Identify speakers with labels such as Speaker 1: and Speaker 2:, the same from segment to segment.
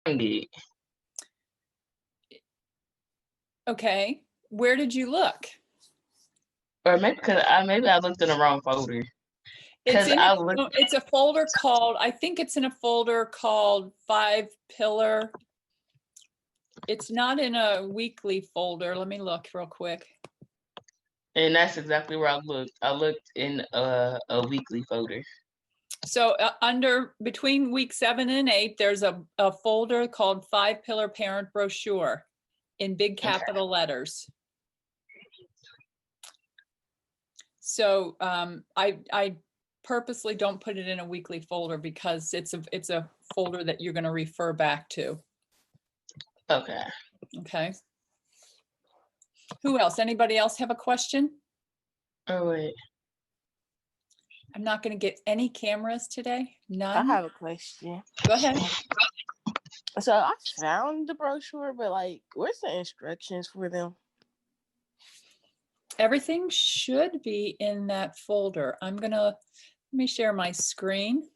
Speaker 1: it.
Speaker 2: Okay, where did you look?
Speaker 1: Or maybe maybe I looked in the wrong folder.
Speaker 2: It's in
Speaker 1: I looked.
Speaker 2: it's a folder called, I think it's in a folder called 5 Pillar. It's not in a weekly folder. Let me look real quick.
Speaker 1: And that's exactly where I looked. I looked in a weekly folder.
Speaker 2: So between week 7 and 8, there's a folder called 5 Pillar Parent Brochure in big capital letters. So I purposely don't put it in a weekly folder because it's a folder that you're going to refer back to.
Speaker 1: Okay.
Speaker 2: Okay. Who else? Anybody else have a question?
Speaker 1: Oh wait.
Speaker 2: I'm not going to get any cameras today. None.
Speaker 3: I have a question.
Speaker 2: Go ahead.
Speaker 3: So I found the brochure, but like, where's the instructions for them?
Speaker 2: Everything should be in that folder. Let me share my screen.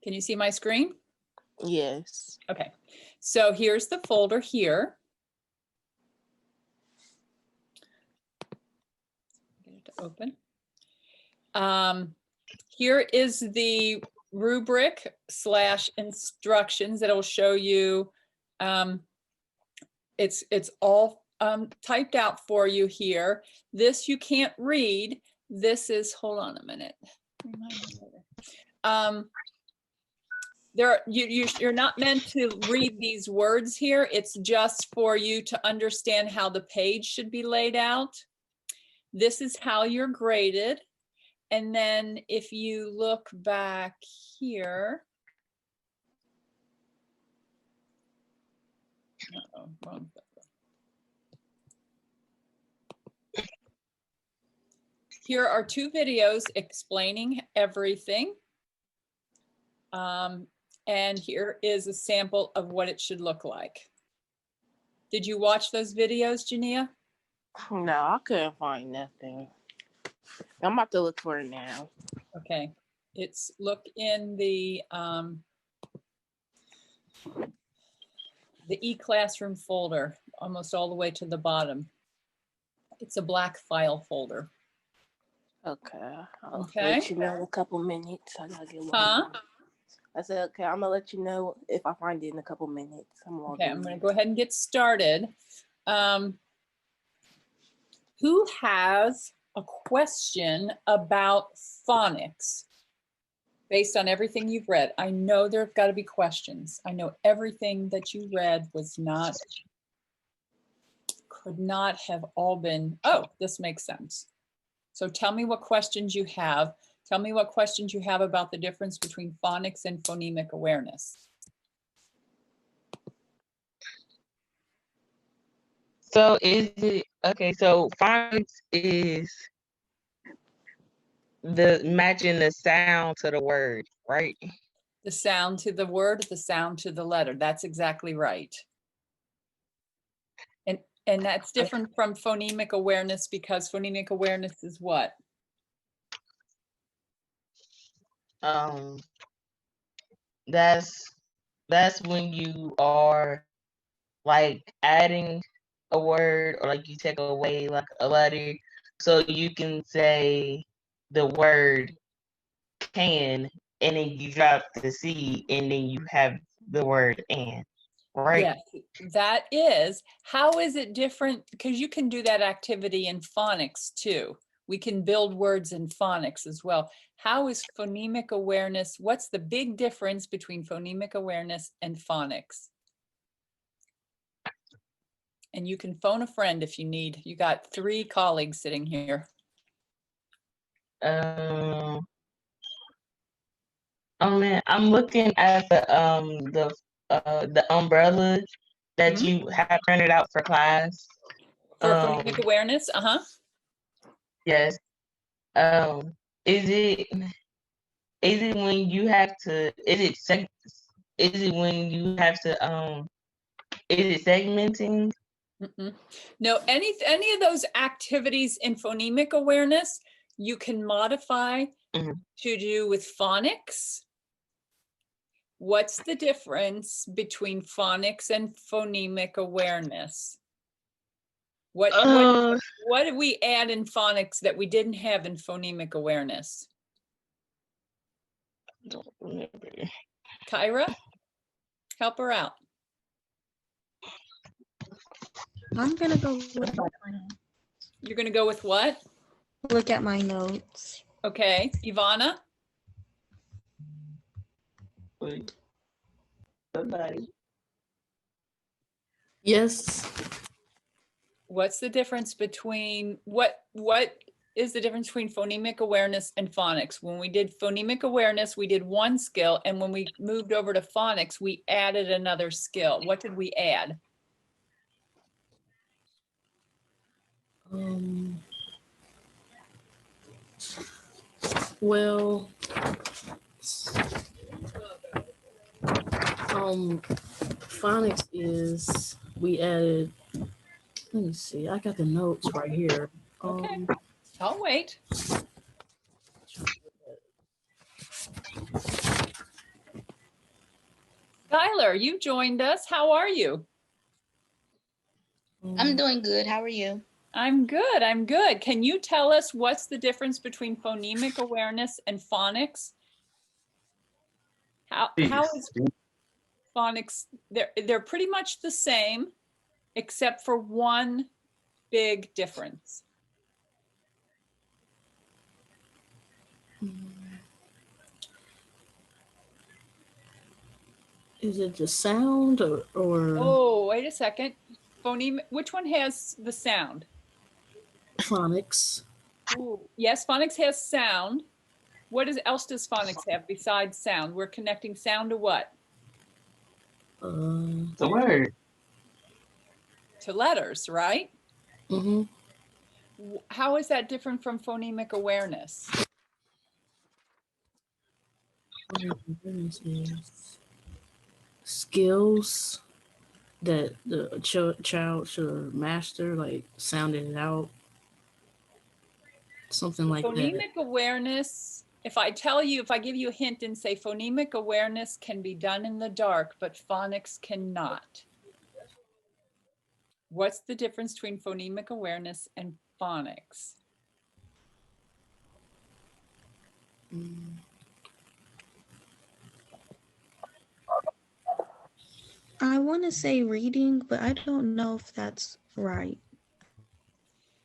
Speaker 2: Can you see my screen?
Speaker 3: Yes.
Speaker 2: Okay. So here's the folder here. Get it to open. Here is the rubric / instructions that will show you. It's all typed out for you here. This you can't read. This is, hold on a minute. You're not meant to read these words here. It's just for you to understand how the page should be laid out. This is how you're graded. And then if you look back here, wrong. Here are 2 videos explaining everything. And here is a sample of what it should look like. Did you watch those videos, Jania?
Speaker 3: No, I couldn't find nothing. I'm about to look for it now.
Speaker 2: Okay. Look in the e-classroom folder, almost all the way to the bottom. It's a black file folder.
Speaker 3: Okay. I'll let you know in a couple minutes. I gotta get one. I said, okay, I'm gonna let you know if I find it in a couple minutes.
Speaker 2: Okay, I'm gonna go ahead and get started. Who has a question about phonics based on everything you've read? I know there've got to be questions. I know everything that you read could not have all been, oh, this makes sense. So tell me what questions you have. Tell me what questions you have about the difference between phonics and phonemic awareness.
Speaker 1: So is it, okay, so phonics is the matching the sound to the word, right?
Speaker 2: The sound to the word, the sound to the letter. That's exactly right. And that's different from phonemic awareness because phonemic awareness is what?
Speaker 1: That's when you are like adding a word or like you take away like a letter, so you can say the word can and then you drop the C and then you have the word and, right?
Speaker 2: Yes, that is. How is it different? Because you can do that activity in phonics too. We can build words in phonics as well. How is phonemic awareness? What's the big difference between phonemic awareness and phonics? And you can phone a friend if you need. You got 3 colleagues sitting here.
Speaker 1: Oh man, I'm looking at the umbrella that you have printed out for class.
Speaker 2: For phonemic awareness,
Speaker 1: Yes. Is it when you have to? Is it when you have to? Is it segmenting?
Speaker 2: No, any of those activities in phonemic awareness, you can modify to do with phonics. What's the difference between phonics and phonemic awareness? What did we add in phonics that we didn't have in phonemic awareness?
Speaker 1: Don't remember.
Speaker 2: Kyra, help her out.
Speaker 4: I'm gonna go with
Speaker 2: You're gonna go with what?
Speaker 4: look at my notes.
Speaker 2: Okay, Ivana?
Speaker 1: Wait. Somebody.
Speaker 3: Yes.
Speaker 2: What's the difference between, what is the difference between phonemic awareness and phonics? When we did phonemic awareness, we did one skill, and when we moved over to phonics, we added another skill. What did we add?
Speaker 3: Well, phonics is, we added, let me see, I got the notes right here.
Speaker 2: Okay, I'll wait. Skylar, you joined us. How are you?
Speaker 5: I'm doing good. How are you?
Speaker 2: I'm good. I'm good. Can you tell us what's the difference between phonemic awareness and phonics? How is phonics? They're pretty much the same, except for one big difference.
Speaker 3: Is it the sound or?
Speaker 2: Oh, wait a second. Phonemic, which one has the sound?
Speaker 3: Phonics.
Speaker 2: Ooh, yes, phonics has sound. What else does phonics have besides sound? We're connecting sound to what?
Speaker 1: The word.
Speaker 2: To letters, right?
Speaker 3: Mm-hmm.
Speaker 2: How is that different from phonemic awareness?
Speaker 3: Skills that the child should master, like sounding it out, something like that.
Speaker 2: Phonemic awareness, if I give you a hint and say phonemic awareness can be done in the dark, but phonics cannot. What's the difference between phonemic awareness and phonics?
Speaker 4: I want to say reading, but I don't know if that's right.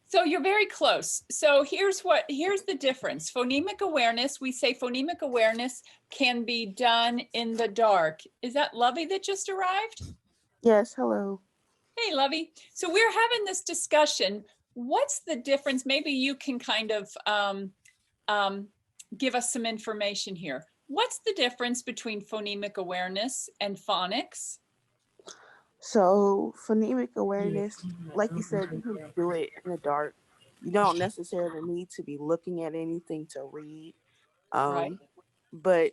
Speaker 2: So you're very close. So here's the difference. Phonemic awareness, we say phonemic awareness can be done in the dark. Is that Lovey that just arrived?
Speaker 6: Yes, hello.
Speaker 2: Hey, Lovey. So we're having this discussion. What's the difference? Maybe you can kind of give us some information here. What's the difference between phonemic awareness and phonics?
Speaker 6: So, phonemic awareness, like you said, you can do it in the dark. You don't necessarily need to be looking at anything to read.
Speaker 2: Right.
Speaker 6: But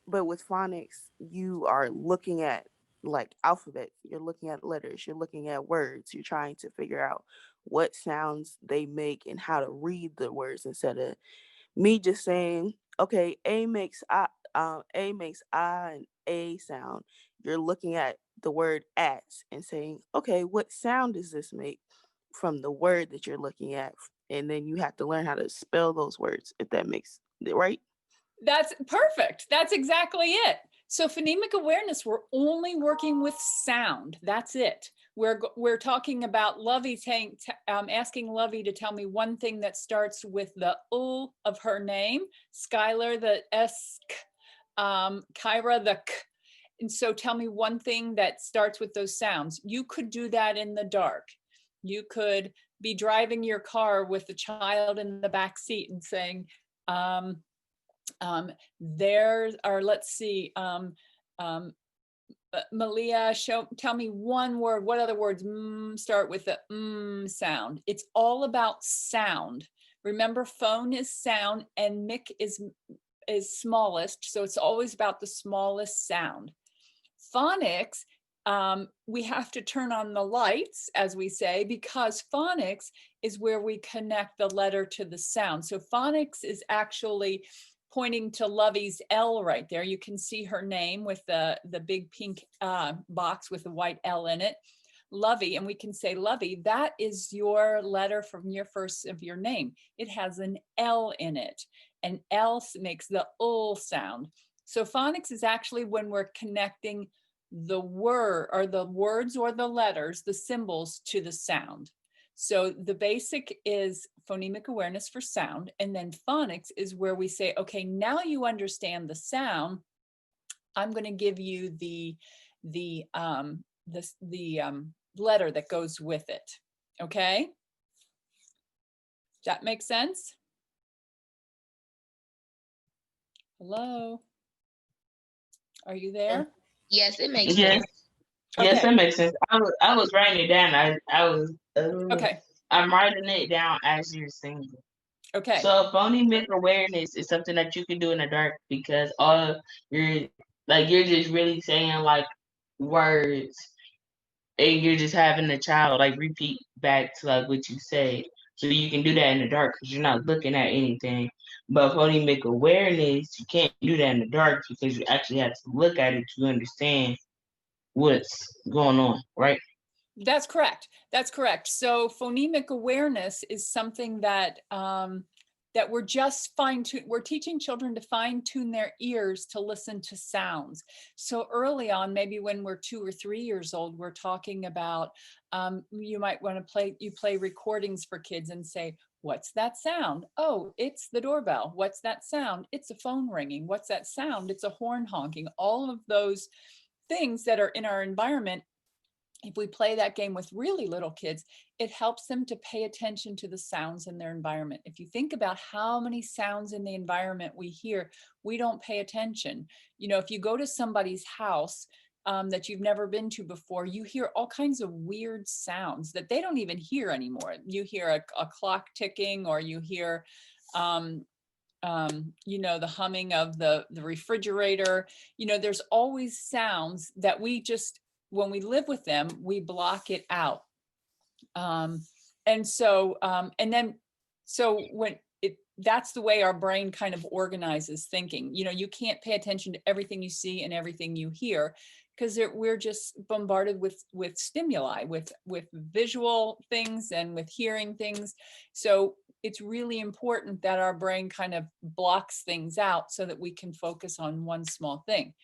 Speaker 6: with phonics, you are looking at like alphabet. You're looking at letters. You're looking at words. You're trying to figure out what sounds they make and how to read the words instead of me just saying, okay, A makes and A sound. You're looking at the word at and saying, okay, what sound does this make from the word that you're looking at? And then you have to learn how to spell those words, if that makes it right.
Speaker 2: That's perfect. That's exactly it. So phonemic awareness, we're only working with sound. That's it. We're talking about Lovey asking Lovey to tell me one thing that starts with the U of her name, Skylar the S, Kyra the K. And so tell me one thing that starts with those sounds. You could do that in the dark. You could be driving your car with the child in the back seat and saying, let's see, Malia, tell me one word. What other words start with the sound? It's all about sound. Remember, phone is sound and mic is smallest, so it's always about the smallest sound. Phonics, we have to turn on the lights, as we say, because phonics is where we connect the letter to the sound. So phonics is actually pointing to Lovey's L right there. You can see her name with the big pink box with the white L in it. Lovey, and we can say, Lovey, that is your letter from your first of your name. It has an L in it, and L makes the ul sound. So phonics is actually when we're connecting the word or the words or the letters, the symbols to the sound. So the basic is phonemic awareness for sound, and then phonics is where we say, okay, now you understand the sound. I'm going to give you the letter that goes with it. Okay? That makes sense? Hello? Are you there?
Speaker 1: Yes, it makes
Speaker 5: Yes,
Speaker 1: sense.
Speaker 5: yes,
Speaker 2: Okay.
Speaker 5: that makes sense. I was writing it down.
Speaker 2: Okay.
Speaker 5: I'm writing it down as you're singing.
Speaker 2: Okay.
Speaker 5: So phonemic awareness is something that you can do in the dark because all you're just really saying like words and you're just having the child like repeat back to like what you say. So you can do that in the dark because you're not looking at anything. But phonemic awareness, you can't do that in the dark because you actually have to look at it to understand what's going on, right?
Speaker 2: That's correct. That's correct. So phonemic awareness is something that that we're just we're teaching children to fine tune their ears to listen to sounds. So early on, maybe when we're 2 or 3 years old, we're talking about you might want to play recordings for kids and say, what's that sound? Oh, it's the doorbell. What's that sound? It's a phone ringing. What's that sound? It's a horn honking. All of those things that are in our environment, if we play that game with really little kids, it helps them to pay attention to the sounds in their environment. If you think about how many sounds in the environment we hear, we don't pay attention. You know, if you go to somebody's house that you've never been to before, you hear all kinds of weird sounds that they don't even hear anymore. You hear a clock ticking, or you hear you know, the humming of the refrigerator. You know, there's always sounds that we just, when we live with them, we block it out. And so when that's the way our brain kind of organizes thinking. You know, you can't pay attention to everything you see and everything you hear because we're just bombarded with stimuli, with visual things and with hearing things. So it's really important that our brain kind of blocks things out so that we can focus on one small thing.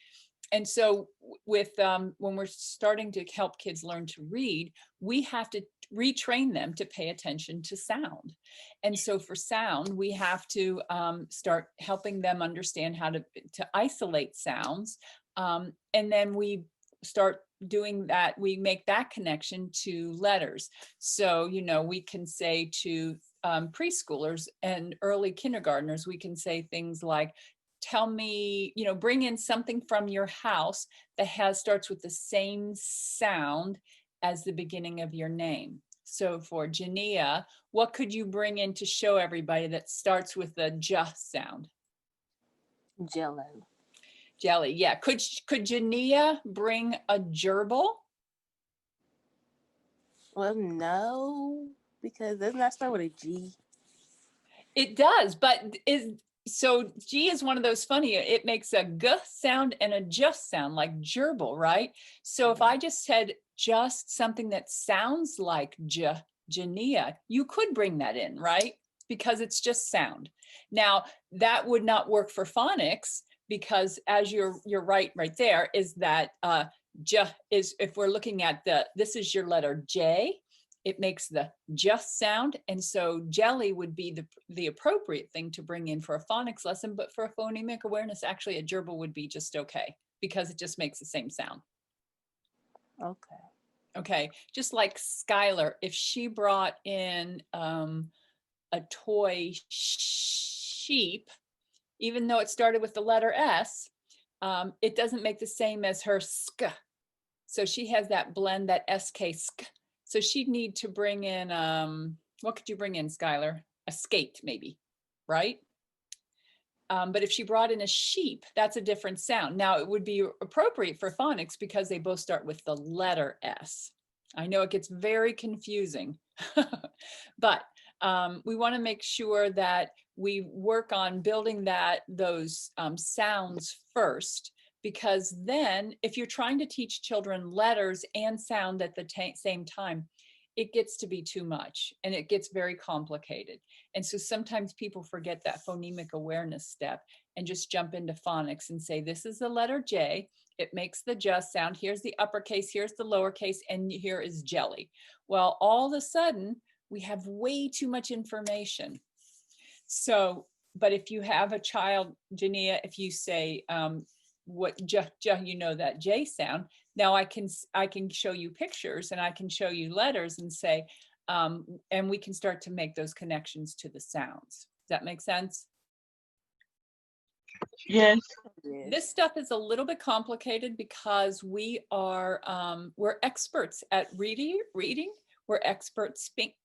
Speaker 2: And so with when we're starting to help kids learn to read, we have to retrain them to pay attention to sound. And so for sound, we have to start helping them understand how to isolate sounds. And then we start doing that, we make that connection to letters. So, you know, we can say to preschoolers and early kindergartners, we can say things like, tell me, you know, bring in something from your house that starts with the same sound as the beginning of your name. So for Jania, what could you bring in to show everybody that starts with the J sound?
Speaker 3: Jello.
Speaker 2: Jelly, yeah. Could Jania bring a gerbil?
Speaker 3: Well, no, because doesn't that start with a G?
Speaker 2: It does, but so G is one of those funny, it makes a G sound and a J sound, like gerbil, right? So if I just said just something that sounds like Jania, you could bring that in, right? Because it's just sound. Now, that would not work for phonics because, as you're right there, is that J is, if we're looking at this is your letter J, it makes the just sound. And so jelly would be the appropriate thing to bring in for a phonics lesson, but for a phonemic awareness, actually a gerbil would be just okay because it just makes the same sound.
Speaker 3: Okay.
Speaker 2: Okay, just like Skylar, if she brought in a toy sheep, even though it started with the letter S, it doesn't make the same as her sk. So she has that blend, that SK sk. So she'd need to bring in, what could you bring in, Skylar? A skate, maybe, right? But if she brought in a sheep, that's a different sound. Now, it would be appropriate for phonics because they both start with the letter S. I know it gets very confusing, but we want to make sure that we work on building those sounds first, because then if you're trying to teach children letters and sound at the same time, it gets to be too much and it gets very complicated. And so sometimes people forget that phonemic awareness step and just jump into phonics and say, this is the letter J. It makes the just sound. Here's the uppercase, here's the lowercase, and here is jelly. Well, all of a sudden, we have way too much information. So, but if you have a child, Jania, if you say, you know, that J sound, now I can show you pictures and I can show you letters and say, and we can start to make those connections to the sounds. Does that make sense?
Speaker 5: Yes.
Speaker 2: This stuff is a little bit complicated because we're experts at reading. We're expert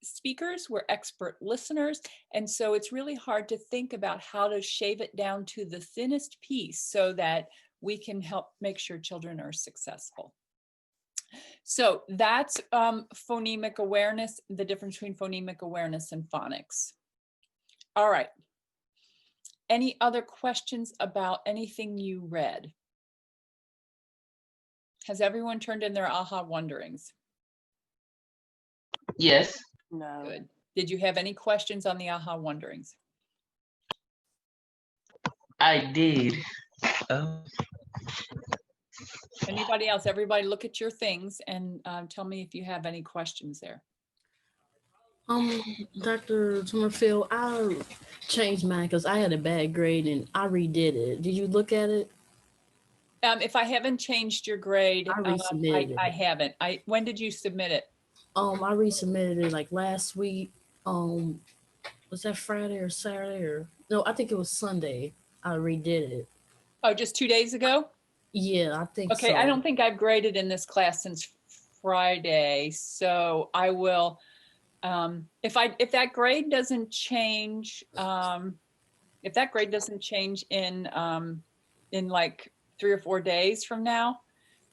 Speaker 2: speakers, we're expert listeners. And so it's really hard to think about how to shave it down to the thinnest piece so that we can help make sure children are successful. So that's phonemic awareness, the difference between phonemic awareness and phonics. All right. Any other questions about anything you read? Has everyone turned in their aha wonderings?
Speaker 5: Yes.
Speaker 3: No.
Speaker 2: Good. Did you have any questions on the aha wonderings?
Speaker 5: I did.
Speaker 2: Anybody else? Everybody look at your things and tell me if you have any questions there.
Speaker 7: Dr. Summerfield, I changed mine because I had a bad grade and I redid it. Did you look at it?
Speaker 2: If I haven't changed your grade,
Speaker 7: I resubmitted it.
Speaker 2: I haven't. When did you submit it?
Speaker 7: I resubmitted it like last week. Was that Friday or Saturday or no? I think it was Sunday. I redid it.
Speaker 2: Oh, just 2 days ago?
Speaker 7: Yeah, I think so.
Speaker 2: Okay, I don't think I've graded in this class since Friday, so I will. If that grade doesn't change, in like 3 or 4 days from now,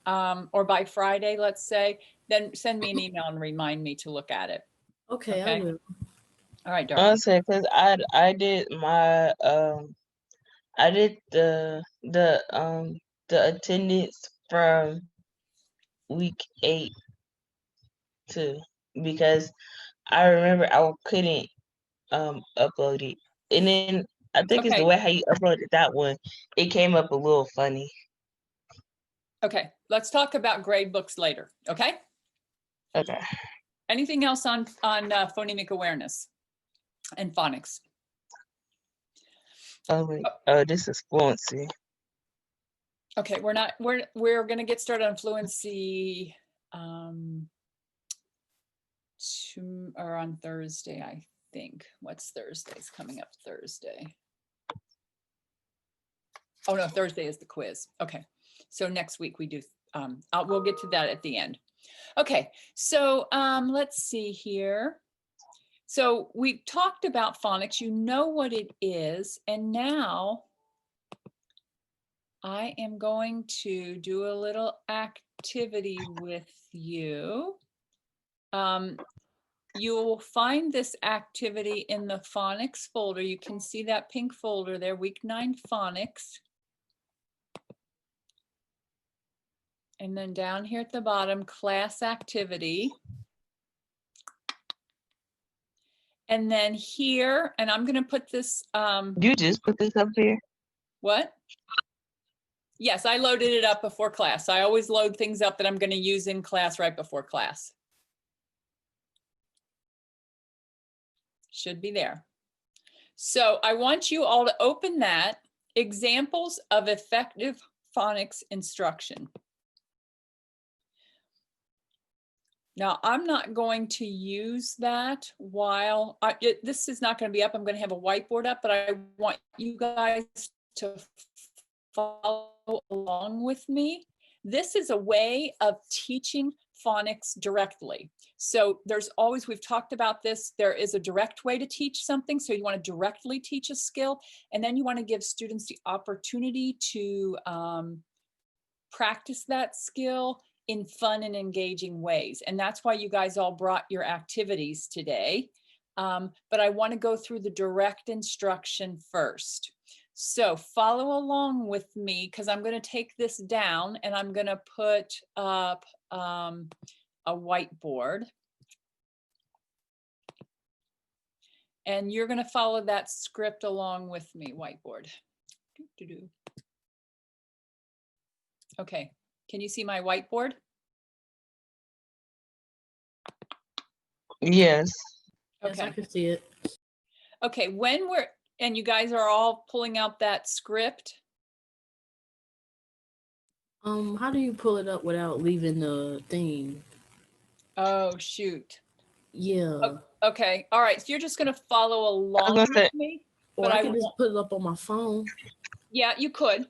Speaker 2: or by Friday, let's say, then send me an email and remind me to look at it.
Speaker 7: Okay, I will.
Speaker 2: All right, Darby.
Speaker 5: Honestly, because I did my I did the attendance from week 8 too, because I remember I couldn't upload it, and then I think it's the way how you uploaded that one. It came up a little funny.
Speaker 2: Okay, let's talk about grade books later. Okay.
Speaker 5: Okay.
Speaker 2: Anything else on phonemic awareness and phonics?
Speaker 5: Oh wait. This is fluency.
Speaker 2: Okay, we're going to get started on fluency or on Thursday, I think. What's Thursday's coming up Thursday? Oh no, Thursday is the quiz. Okay, so next week we do, we'll get to that at the end. Okay, so let's see here. So we talked about phonics, you know what it is, and now I am going to do a little activity with you. You will find this activity in the phonics folder. You can see that pink folder there, week 9 phonics. And then down here at the bottom, class activity. And then here, and I'm going to put this.
Speaker 5: You just put this up here?
Speaker 2: What? Yes, I loaded it up before class. I always load things up that I'm going to use in class right before class. Should be there. So I want you all to open that, examples of effective phonics instruction. Now, I'm not going to use that while, this is not going to be up. I'm going to have a whiteboard up, but I want you guys to follow along with me. This is a way of teaching phonics directly. So there's always, we've talked about this, there is a direct way to teach something. So you want to directly teach a skill, and then you want to give students the opportunity to practice that skill in fun and engaging ways. And that's why you guys all brought your activities today. but I want to go through the direct instruction first. So follow along with me because I'm going to take this down and I'm going to put up a whiteboard. And you're going to follow that script along with me, whiteboard. Okay, can you see my whiteboard?
Speaker 1: Yes.
Speaker 7: Yes, I
Speaker 2: Okay.
Speaker 7: can see it.
Speaker 2: Okay, when we're, and you guys are all pulling out that script?
Speaker 7: How do you pull it up without leaving the thing?
Speaker 2: Oh, shoot.
Speaker 7: Yeah.
Speaker 2: Okay, all right, so you're just gonna follow along
Speaker 1: gonna say-
Speaker 2: with me?
Speaker 7: Or
Speaker 2: But
Speaker 7: I
Speaker 2: I
Speaker 7: can just
Speaker 2: want,
Speaker 7: put it up on my phone.
Speaker 2: yeah, you could.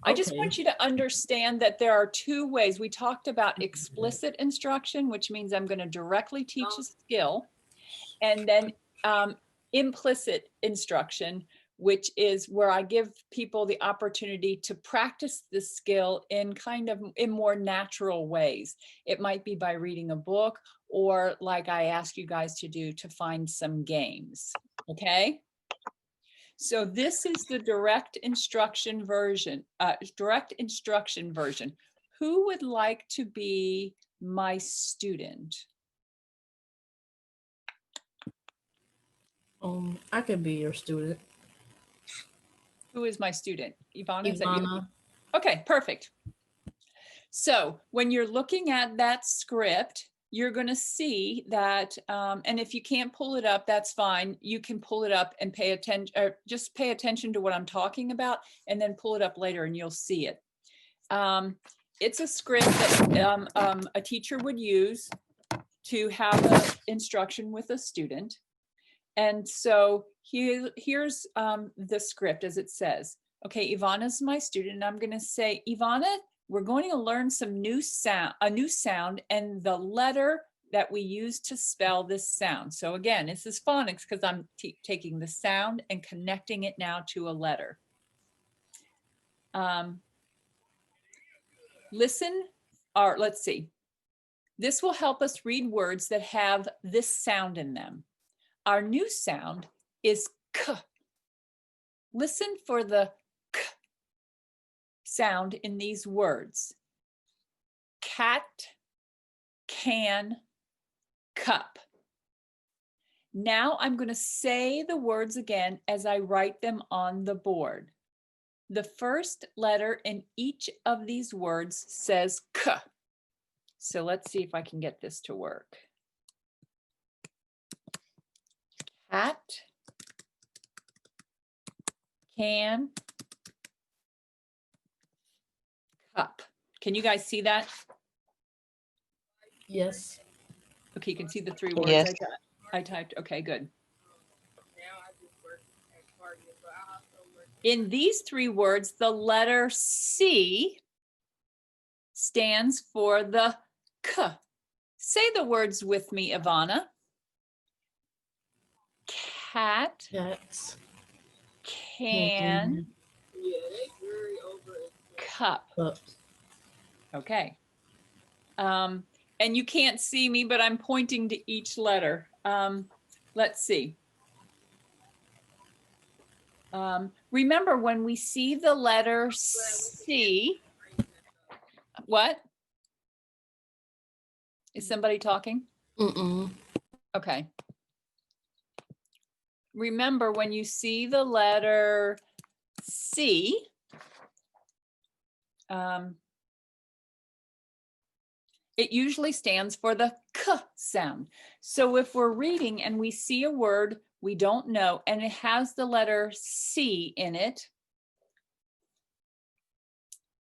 Speaker 2: I just
Speaker 7: Okay.
Speaker 2: want you to understand that there are two ways. We talked about explicit instruction, which means I'm gonna directly teach a skill. And then implicit instruction, which is where I give people the opportunity to practice the skill in kind of in more natural ways. It might be by reading a book or like I asked you guys to do, to find some games. Okay. So this is the direct instruction version. Who would like to be my student?
Speaker 7: I could be your student.
Speaker 2: Who is my student? Ivana, is that you?
Speaker 7: Ivana.
Speaker 2: Okay, perfect. So when you're looking at that script, you're going to see that, and if you can't pull it up, that's fine. You can pull it up and pay attention, or just pay attention to what I'm talking about, and then pull it up later and you'll see it. It's a script that a teacher would use to have an instruction with a student. And so here's the script as it says. Okay, Ivana's my student, and I'm going to say, Ivana, we're going to learn some a new sound, and the letter that we use to spell this sound. So again, this is phonics because I'm taking the sound and connecting it now to a letter. Listen, or let's see. This will help us read words that have this sound in them. Our new sound is k. Listen for the k sound in these words. Cat, can, cup. Now I'm going to say the words again as I write them on the board. The first letter in each of these words says k. So let's see if I can get this to work. Cat, can, cup. Can you guys see that?
Speaker 7: Yes.
Speaker 2: Okay, you can see the three words
Speaker 1: Yes.
Speaker 2: I typed. Okay, good. In these three words, the letter C stands for the K. Say the words with me, Ivana. Cat,
Speaker 7: Cats.
Speaker 2: can, cup.
Speaker 7: Cup.
Speaker 2: Okay. And you can't see me, but I'm pointing to each letter. Let's see. Remember when we see the letter C, what? Is somebody talking? Okay. Remember when you see the letter C, it usually stands for the K sound. So if we're reading and we see a word we don't know and it has the letter C in it,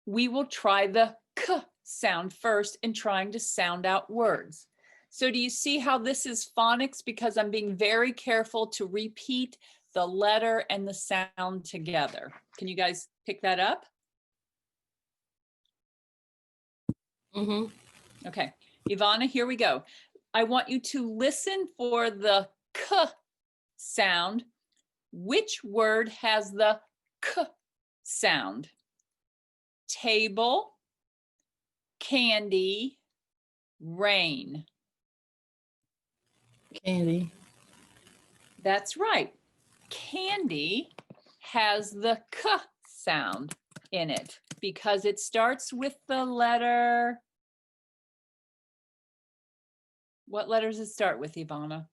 Speaker 2: we will try the K sound first in trying to sound out words. So do you see how this is phonics? Because I'm being very careful to repeat the letter and the sound together. Can you guys pick that up? Okay, Ivana, here we go. I want you to listen for the K sound. Which word has the K sound? Table, candy, rain.
Speaker 7: Candy.
Speaker 2: That's right. Candy has the K sound in it because it starts with the letter. What letters does it start with, Ivana?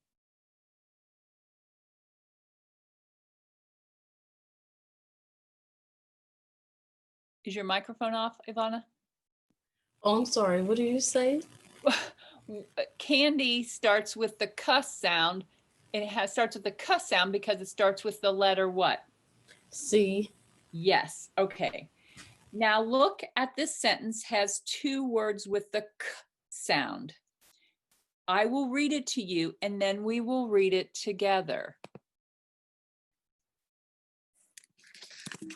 Speaker 2: Is your microphone off, Ivana?
Speaker 7: Oh, I'm sorry. What did you say?
Speaker 2: Candy starts with the K sound. It starts with the K sound because it starts with the letter what?
Speaker 7: C.
Speaker 2: Yes. Okay. Now look at this sentence has two words with the K sound. I will read it to you and then we will read it together. Oh,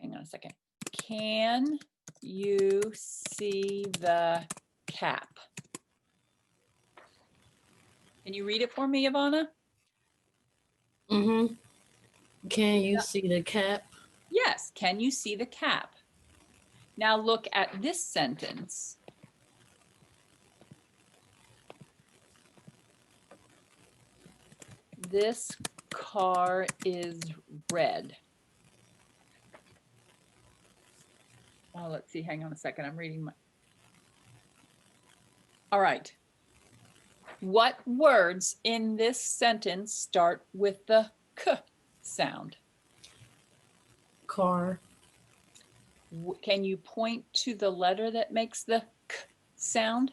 Speaker 2: hang on a second. Can you see the cap? Can you read it for me, Ivana?
Speaker 7: Mm-hmm. Can you see the cap?
Speaker 2: Yes. Can you see the cap? Now look at this sentence. This car is red. Oh, let's see. Hang on a second. I'm reading my. All right. What words in this sentence start with the K sound?
Speaker 7: Car.
Speaker 2: Can you point to the letter that makes the K sound?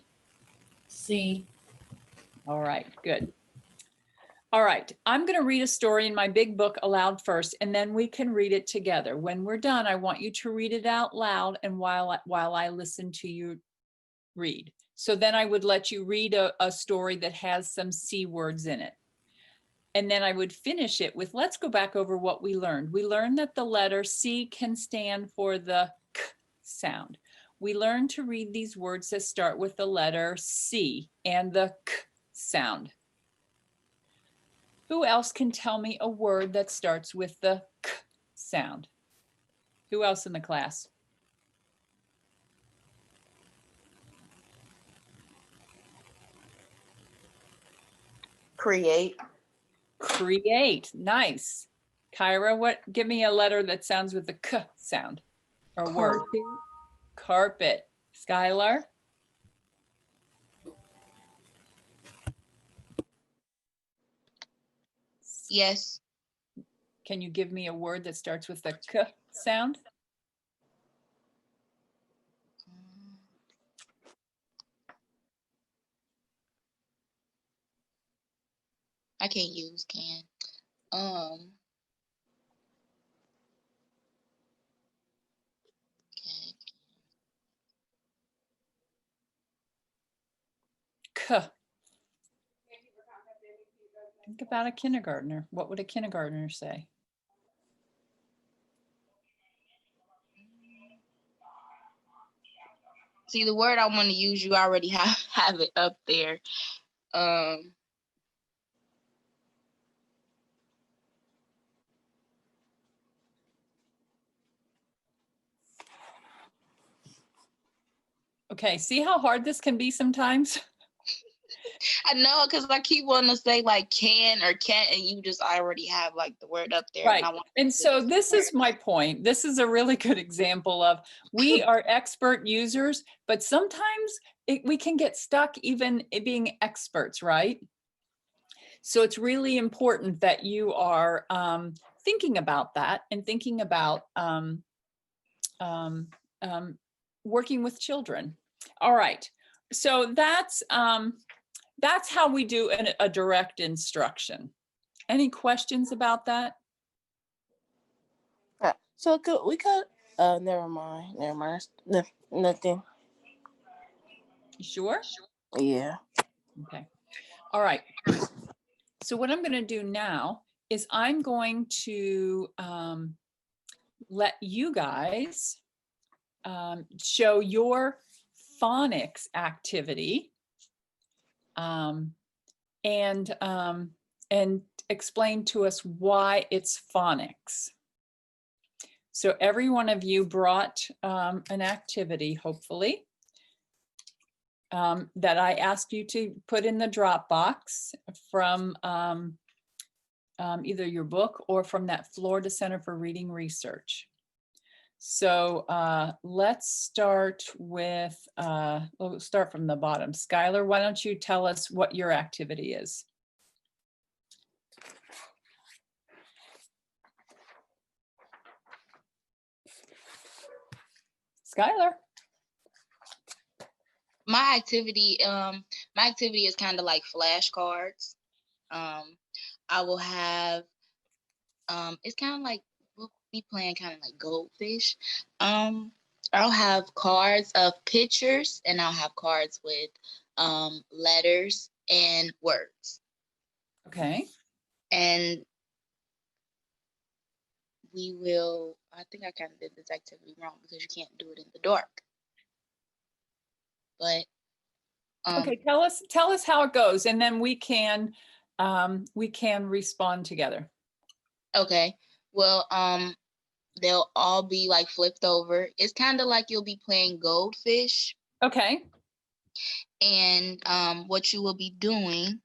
Speaker 7: C.
Speaker 2: All right, good. All right, I'm going to read a story in my big book aloud first, and then we can read it together. When we're done, I want you to read it out loud and while I listen to you read. So then I would let you read a story that has some C words in it. And then I would finish it with, let's go back over what we learned. We learned that the letter C can stand for the K sound. We learned to read these words that start with the letter C and the K sound. Who else can tell me a word that starts with the K sound? Who else in the class?
Speaker 6: Create.
Speaker 2: Create. Nice. Kyra, give me a letter that sounds with the K sound or word. Carpet. Skylar?
Speaker 5: Yes.
Speaker 2: Can you give me a word that starts with the K sound?
Speaker 5: I can't use can.
Speaker 2: K. Think about a kindergartner. What would a kindergartner say?
Speaker 5: See, the word I want to use, you already have it up there.
Speaker 2: Okay, see how hard this can be sometimes?
Speaker 5: I know, because I keep wanting to say like can or can't, and you just already have like the word up there.
Speaker 2: Right. And so this is my point. This is a really good example of we are expert users, but sometimes we can get stuck even being experts, right? So it's really important that you are thinking about that and thinking about working with children. All right. So that's how we do a direct instruction. Any questions about that?
Speaker 3: So we could. Never mind. Nothing.
Speaker 2: You sure?
Speaker 3: Yeah.
Speaker 2: Okay. All right. So what I'm going to do now is I'm going to let you guys show your phonics activity and explain to us why it's phonics. So every one of you brought an activity, hopefully, that I asked you to put in the Dropbox from either your book or from that Florida Center for Reading Research. So let's start with, we'll start from the bottom. Skylar, why don't you tell us what your activity is? Skylar.
Speaker 8: My activity is kind of like flashcards. I will have, it's kind of like, we'll be playing kind of like goldfish. I'll have cards of pictures, and I'll have cards with letters and words.
Speaker 2: Okay.
Speaker 8: And we will, I think I kind of did this activity wrong because you can't do it in the dark. But
Speaker 2: okay, tell us how it goes, and then we can respond together.
Speaker 8: Okay. Well, they'll all be like flipped over. It's kind of like you'll be playing goldfish.
Speaker 2: Okay.
Speaker 8: And what you will be doing.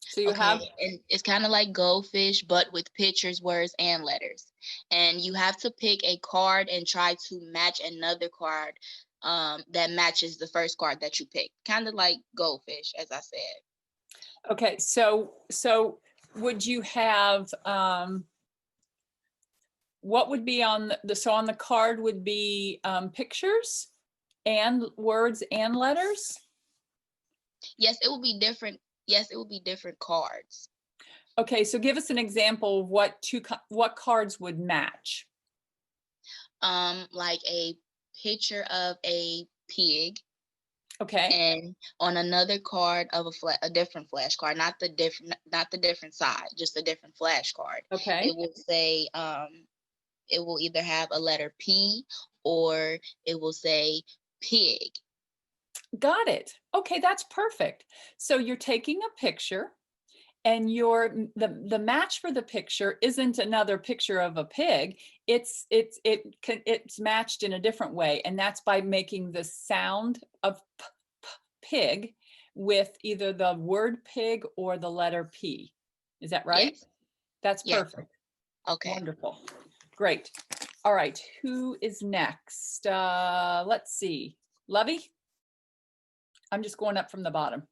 Speaker 2: So you have,
Speaker 8: and it's kind of like goldfish, but with pictures, words, and letters. And you have to pick a card and try to match another card that matches the first card that you picked. Kind of like goldfish, as I said.
Speaker 2: okay, so would you have, what would be on so on the card would be pictures and words and letters?
Speaker 8: Yes, it will be different. Yes, it will be different cards.
Speaker 2: Okay, so give us an example of what cards would match.
Speaker 8: Like a picture of a pig.
Speaker 2: Okay.
Speaker 8: And on another card of a different flash card, not the different side, just a different flash card.
Speaker 2: Okay.
Speaker 8: It will say, it will either have a letter P or it will say pig.
Speaker 2: Got it. Okay, that's perfect. So you're taking a picture, and the match for the picture isn't another picture of a pig. It's matched in a different way, and that's by making the sound of pig with either the word pig or the letter P. Is that right?
Speaker 8: Yes.
Speaker 2: That's perfect.
Speaker 8: Okay.
Speaker 2: Wonderful. Great. All right. Who is next? Let's see. Lovey? I'm just going up from the bottom.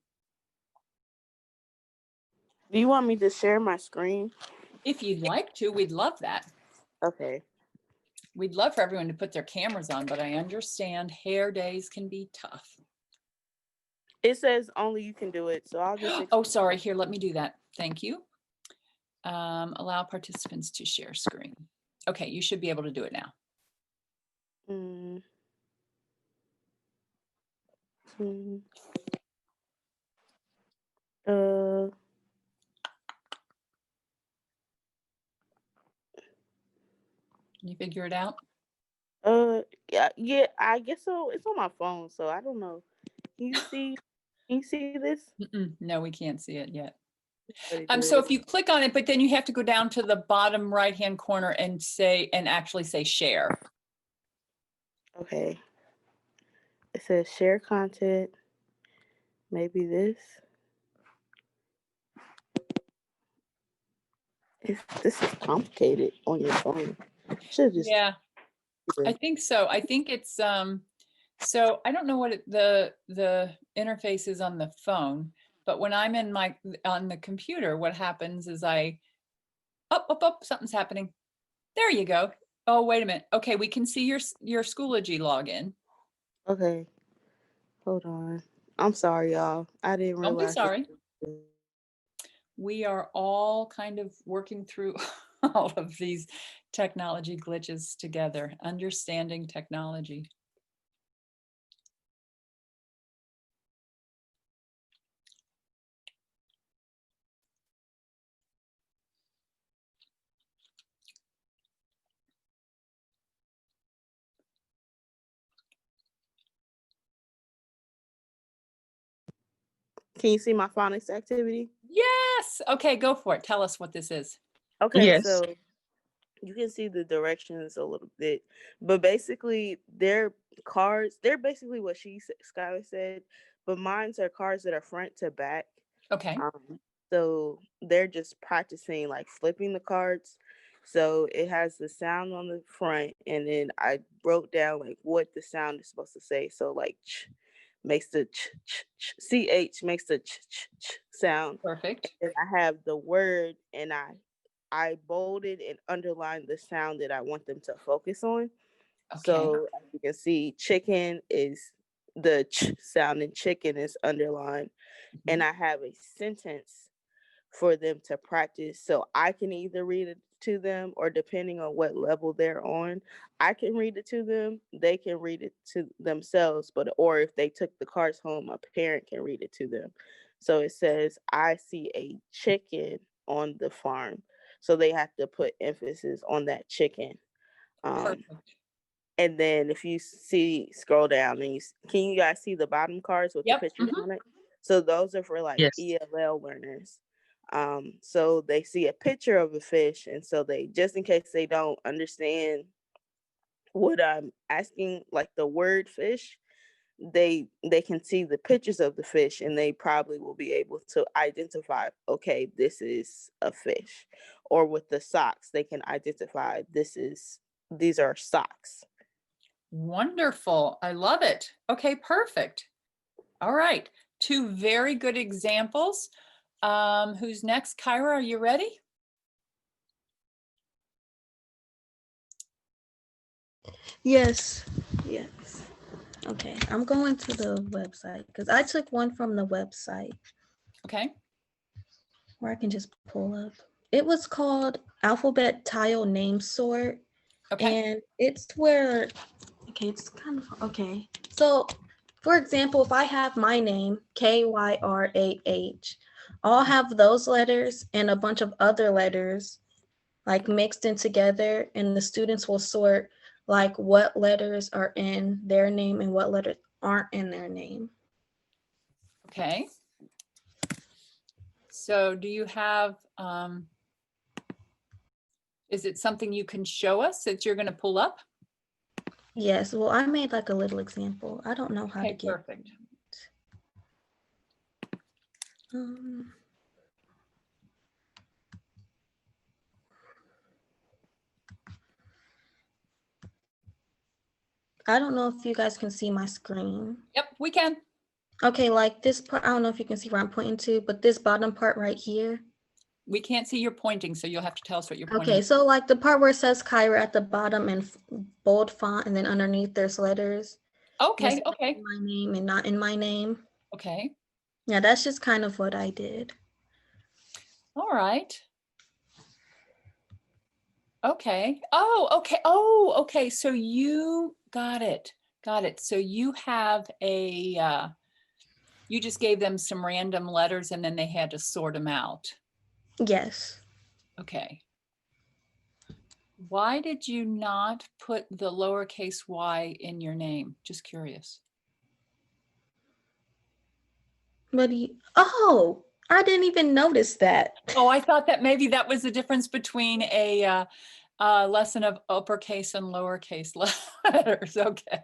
Speaker 6: Do you want me to share my screen?
Speaker 2: If you'd like to, we'd love that.
Speaker 6: Okay.
Speaker 2: We'd love for everyone to put their cameras on, but I understand hair days can be tough.
Speaker 6: It says only you can do it, so I'll just...
Speaker 2: Oh, sorry. Here, let me do that. Thank you. Allow participants to share screen. Okay, you should be able to do it now. Can you figure it out?
Speaker 6: Yeah, I guess so. It's on my phone, so I don't know. Can you see this?
Speaker 2: No, we can't see it yet. So if you click on it, but then you have to go down to the bottom right-hand corner and actually say share.
Speaker 6: Okay. It says share content. Maybe this. This is complicated on your phone.
Speaker 2: Yeah, I think so. I think it's so I don't know what the interface is on the phone, but when I'm on the computer, what happens is something's happening. There you go. Oh, wait a minute. Okay, we can see your Schoology login.
Speaker 6: Okay. Hold on. I'm sorry, y'all. I didn't realize.
Speaker 2: Don't be sorry. We are all kind of working through all of these technology glitches together, understanding technology.
Speaker 6: Can you see my phonics activity?
Speaker 2: Yes. Okay, go for it. Tell us what this is.
Speaker 6: Okay,
Speaker 5: Yes.
Speaker 6: so you can see the directions a little bit, but basically they're cards. They're basically what Skylar said, but mine's are cards that are front to back.
Speaker 2: Okay.
Speaker 6: So they're just practicing like flipping the cards. So it has the sound on the front, and then I wrote down like what the sound is supposed to say. So like makes the ch makes the ch sound.
Speaker 2: Perfect.
Speaker 6: And I have the word, and I bolded and underlined the sound that I want them to focus on.
Speaker 2: Okay.
Speaker 6: So as you can see, chicken is the ch sound, and chicken is underlined. And I have a sentence for them to practice. So I can either read it to them, or depending on what level they're on, I can read it to them. They can read it to themselves, but or if they took the cards home, a parent can read it to them. So it says, I see a chicken on the farm. So they have to put emphasis on that chicken. Um,
Speaker 2: Perfect.
Speaker 6: and then if you see, scroll down, and can you guys see the bottom cards with the
Speaker 2: Yep.
Speaker 6: pictures on it? So those are for like
Speaker 5: Yes.
Speaker 6: ELL learners. So they see a picture of a fish, and so they, just in case they don't understand what I'm asking, like the word fish, they can see the pictures of the fish, and they probably will be able to identify, okay, this is a fish. Or with the socks, they can identify these are socks.
Speaker 2: Wonderful. I love it. Okay, perfect. All right. 2 very good examples. Who's next? Kyra, are you ready?
Speaker 4: Yes. Yes. Okay. I'm going to the website because I took one from the website
Speaker 2: Okay.
Speaker 4: where I can just pull up. It was called Alphabet Tile Name Sort.
Speaker 2: Okay.
Speaker 4: And it's where, okay, it's kind of, okay. So, for example, if I have my name, Kyrah, I'll have those letters and a bunch of other letters like mixed in together, and the students will sort like what letters are in their name and what letters aren't in their name.
Speaker 2: Okay. So do you have, is it something you can show us that you're going to pull up?
Speaker 4: Yes, well, I made like a little example. I don't know how to
Speaker 2: Okay,
Speaker 4: get
Speaker 2: perfect.
Speaker 4: I don't know if you guys can see my screen.
Speaker 2: Yep, we can.
Speaker 4: Okay, like this part, I don't know if you can see where I'm pointing to, but this bottom part right here.
Speaker 2: We can't see your pointing, so you'll have to tell us what you're pointing.
Speaker 4: Okay, so like the part where it says Kyra at the bottom in bold font, and then underneath there's letters.
Speaker 2: Okay, okay.
Speaker 4: In my name and not in my name.
Speaker 2: Okay.
Speaker 4: Yeah, that's just kind of what I did.
Speaker 2: All right. Okay. Oh, okay. Oh, okay. So you got it. Got it. So you have a, you just gave them some random letters and then they had to sort them out.
Speaker 4: Yes.
Speaker 2: Okay. Why did you not put the lowercase y in your name? Just curious.
Speaker 4: But oh, I didn't even notice that.
Speaker 2: Oh, I thought that maybe that was the difference between a lesson of uppercase and lowercase letters. Okay.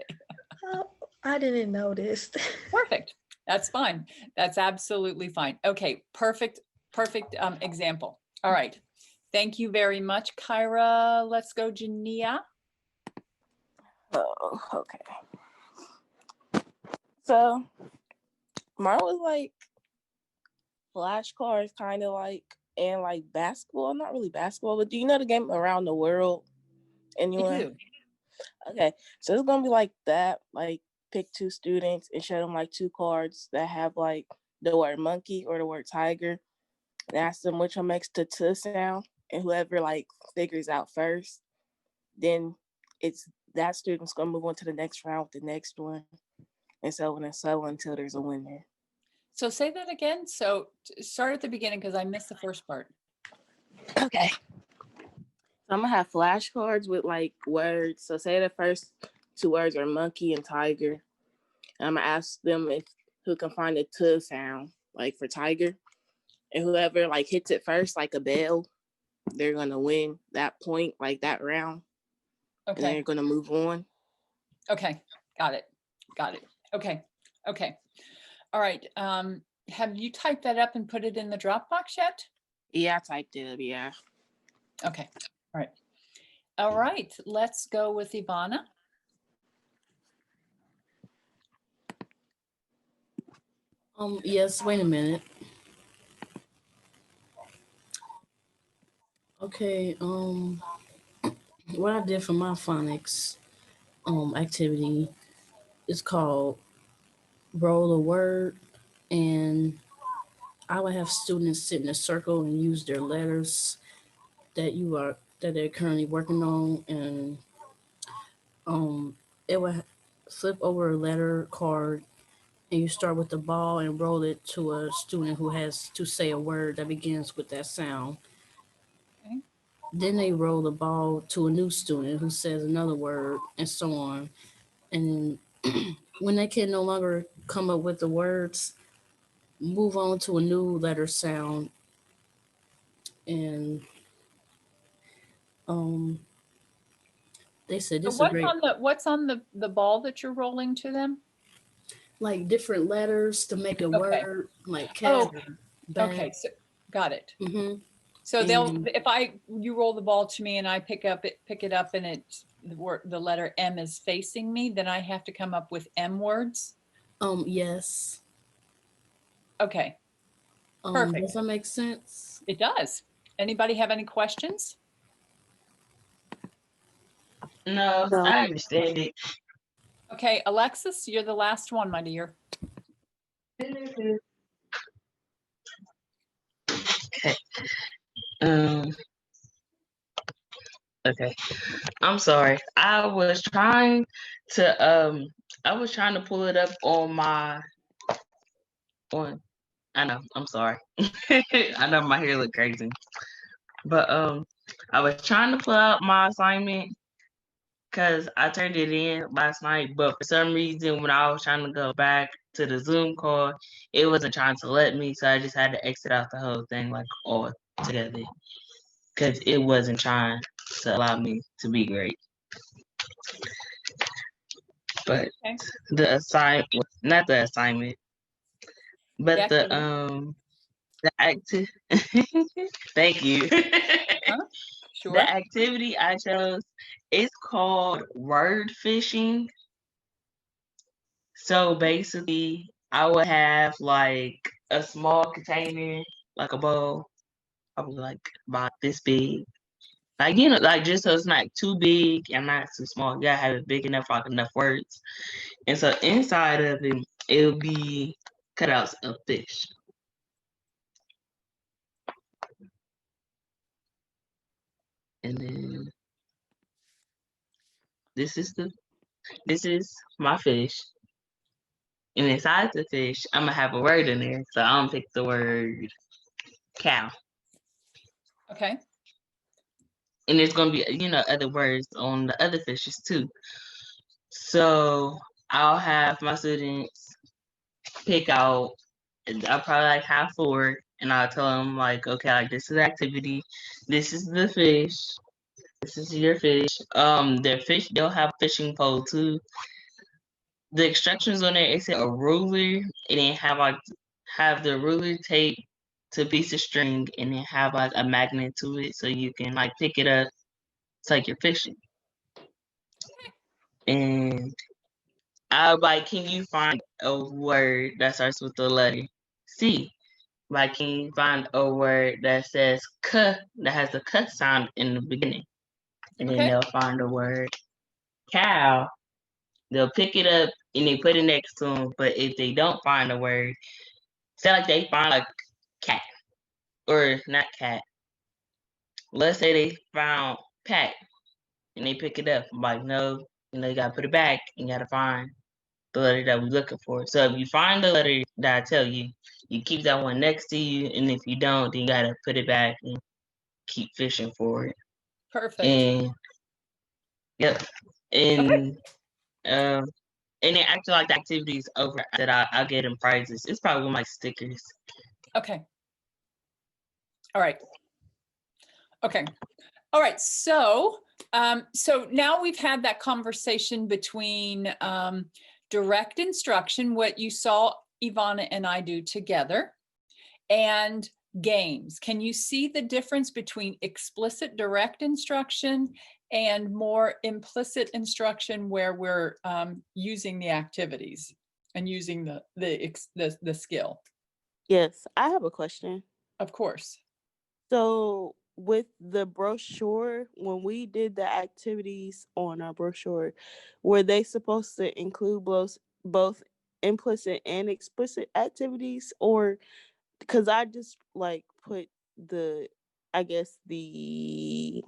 Speaker 4: Oh, I didn't notice.
Speaker 2: Perfect. That's fine. That's absolutely fine. Okay, perfect, perfect example. All right. Thank you very much, Kyra. Let's go, Jania.
Speaker 3: Oh, okay. So mine was like flashcards, kind of like, and like basketball. Not really basketball, but do you know the game Around the World? Anyone?
Speaker 2: I do.
Speaker 3: Okay, so it's gonna be like that. Like pick 2 students and show them like 2 cards that have like the word monkey or the word tiger, and ask them which one makes the t sound, and whoever like figures out first, then it's that student's gonna move on to the next round with the next one, and so on and so on until there's a winner.
Speaker 2: So say that again. So start at the beginning because I missed the first part.
Speaker 3: Okay. So I'm gonna have flashcards with like words. So say the first 2 words are monkey and tiger. And I'm gonna ask them if who can find the t sound, like for tiger. And whoever like hits it first, like a bell, they're gonna win that point, like that round. And then
Speaker 2: Okay.
Speaker 3: they're gonna move on.
Speaker 2: Okay. Got it. Got it. Okay. Okay. All right. Have you typed that up and put it in the Dropbox yet?
Speaker 3: Yeah, I typed it up. Yeah.
Speaker 2: Okay. All right. All right. Let's go with Ivana.
Speaker 7: Yes, wait a minute. Okay, what I did for my phonics activity is called roll a word, and I would have students sit in a circle and use their letters that they're currently working on, and um it would flip over a letter card, and you start with the ball and roll it to a student who has to say a word that begins with that sound.
Speaker 2: Okay.
Speaker 7: Then they roll the ball to a new student who says another word, and so on. And when they can no longer come up with the words, move on to a new letter sound. And um, they said
Speaker 2: So
Speaker 7: this is a great,
Speaker 2: what's on the ball that you're rolling to them?
Speaker 7: like different letters to make a
Speaker 2: Okay.
Speaker 7: word, like
Speaker 2: Oh,
Speaker 7: cat or
Speaker 2: okay.
Speaker 7: bat.
Speaker 2: So got it.
Speaker 7: Mm-hmm.
Speaker 2: So
Speaker 7: And
Speaker 2: you roll the ball to me and I pick it up and the letter M is facing me, then I have to come up with M words.
Speaker 7: yes.
Speaker 2: Okay. Perfect.
Speaker 7: Does that make sense?
Speaker 2: It does. Anybody have any questions?
Speaker 5: No,
Speaker 6: No.
Speaker 5: I understand it.
Speaker 2: Okay, Alexis, you're the last one, my dear.
Speaker 5: Okay. Okay. I'm sorry. I was trying to pull it up on my on I know, I'm sorry. I know my hair look crazy. But I was trying to pull out my assignment because I turned it in last night, but for some reason when I was trying to go back to the Zoom call, it wasn't trying to let me, so I just had to exit out the whole thing like all together. Because it wasn't trying to allow me to be great. But
Speaker 2: Okay.
Speaker 5: the assignment, not the assignment, but
Speaker 2: The
Speaker 5: the active. Thank you.
Speaker 2: Huh? Sure.
Speaker 5: The activity I chose is called word fishing. So basically, I would have like a small container, like a bowl, probably like about this big. Like, like just so it's not too big and not too small. You gotta have it big enough, like enough words. And so inside of it, it'll be cutouts of fish. And then this is my fish. And inside the fish, I'm gonna have a word in there. So I'm gonna pick the word cow.
Speaker 2: Okay.
Speaker 5: And there's gonna be, other words on the other fishes too. So I'll have my students pick out, I'll probably like have four, and I'll tell them like, okay, like this is the activity, this is the fish, this is your fish. Their fish, they'll have fishing pole too. The instructions on there, it said a ruler, and then have the ruler taped to a piece of string, and then have like a magnet to it, so you can like pick it up. It's like you're fishing. And I like, can you find a word that starts with the letter C? Like, can you find a word that says "k" that has a "k" sound in the beginning? And then
Speaker 2: Okay.
Speaker 5: they'll find the word cow. They'll pick it up and they put it next to them. But if they don't find a word, say like they find like cat or not cat. Let's say they found pat and they pick it up. I'm like, no, you gotta put it back and you gotta find the letter that we're looking for. So if you find the letter that I tell you, you keep that one next to you, and if you don't, then you gotta put it back and keep fishing for it.
Speaker 2: Perfect.
Speaker 5: And yep, and and then after like the activity is over, that I'll get them prizes. It's probably my stickers.
Speaker 2: Okay. All right. Okay. All right. So now we've had that conversation between direct instruction, what you saw Ivana and I do together, and games. Can you see the difference between explicit direct instruction and more implicit instruction where we're using the activities and using the skill?
Speaker 6: Yes, I have a question.
Speaker 2: Of course.
Speaker 6: So with the brochure, when we did the activities on our brochure, were they supposed to include both implicit and explicit activities, or because I just like put the, I guess the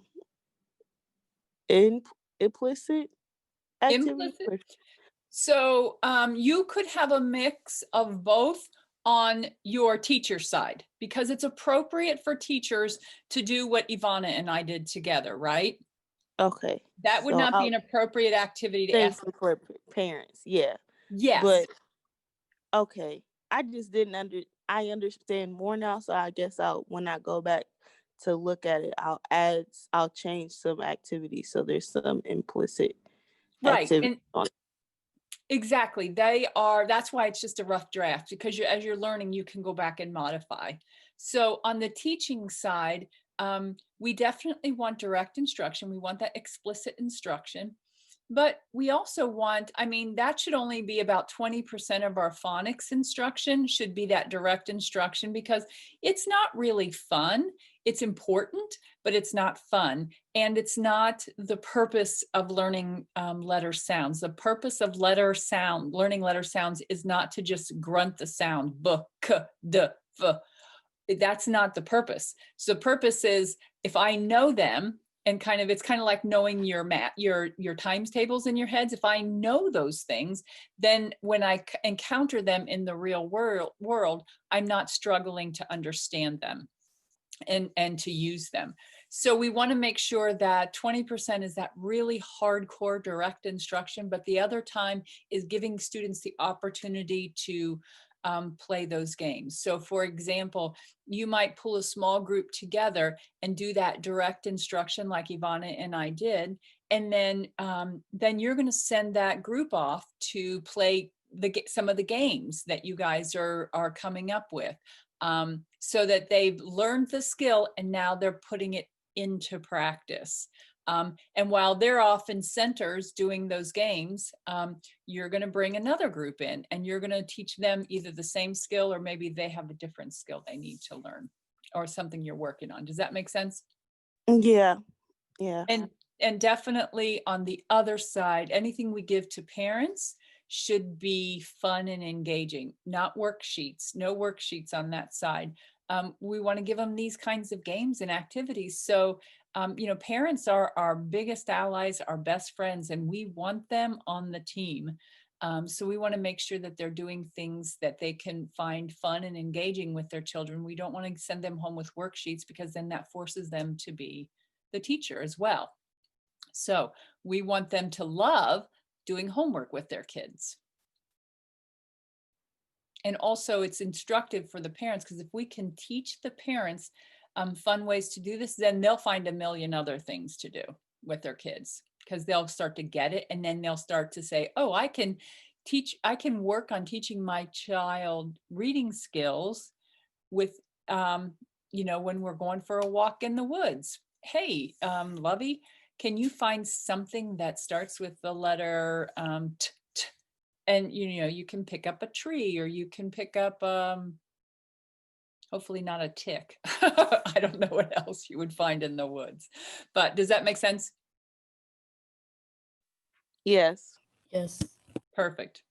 Speaker 6: implicit activity.
Speaker 2: Implicit. So you could have a mix of both on your teacher side, because it's appropriate for teachers to do what Ivana and I did together, right?
Speaker 6: Okay.
Speaker 2: That would
Speaker 6: So
Speaker 2: not be an appropriate activity to
Speaker 6: same
Speaker 2: ask.
Speaker 6: for parents, yeah.
Speaker 2: Yes.
Speaker 6: But okay, I just didn't I understand more now, so I guess when I go back to look at it, I'll change some activities so there's some implicit
Speaker 2: Right.
Speaker 6: activity
Speaker 2: And
Speaker 6: on.
Speaker 2: exactly. That's why it's just a rough draft, because as you're learning, you can go back and modify. So on the teaching side, we definitely want direct instruction. We want that explicit instruction. But we also want, I mean, that should only be about 20% of our phonics instruction should be that direct instruction, because it's not really fun. It's important, but it's not fun. And it's not the purpose of learning letter sounds. The purpose of learning letter sounds is not to just grunt the sound, b, k, d, f. That's not the purpose. So the purpose is, if I know them, and it's kind of like knowing your your times tables in your heads. If I know those things, then when I encounter them in the real world, I'm not struggling to understand them and to use them. So we want to make sure that 20% is that really hardcore direct instruction, but the other time is giving students the opportunity to play those games. So for example, you might pull a small group together and do that direct instruction like Ivana and I did. And then you're going to send that group off to play some of the games that you guys are coming up with, so that they've learned the skill and now they're putting it into practice. And while they're off in centers doing those games, you're going to bring another group in and you're going to teach them either the same skill, or maybe they have a different skill they need to learn, or something you're working on. Does that make sense?
Speaker 6: Yeah.
Speaker 2: And definitely on the other side, anything we give to parents should be fun and engaging, not worksheets. No worksheets on that side. We want to give them these kinds of games and activities. So, parents are our biggest allies, our best friends, and we want them on the team. So we want to make sure that they're doing things that they can find fun and engaging with their children. We don't want to send them home with worksheets, because then that forces them to be the teacher as well. So we want them to love doing homework with their kids. And also it's instructive for the parents, because if we can teach the parents fun ways to do this, then they'll find a million other things to do with their kids, because they'll start to get it. And then they'll start to say, oh, I can work on teaching my child reading skills with, when we're going for a walk in the woods. Hey, Lovey, can you find something that starts with the letter t, t, and you can pick up a tree, or you can pick up hopefully not a tick. I don't know what else you would find in the woods, but does that make sense?
Speaker 6: Yes.
Speaker 7: Yes.
Speaker 2: Perfect.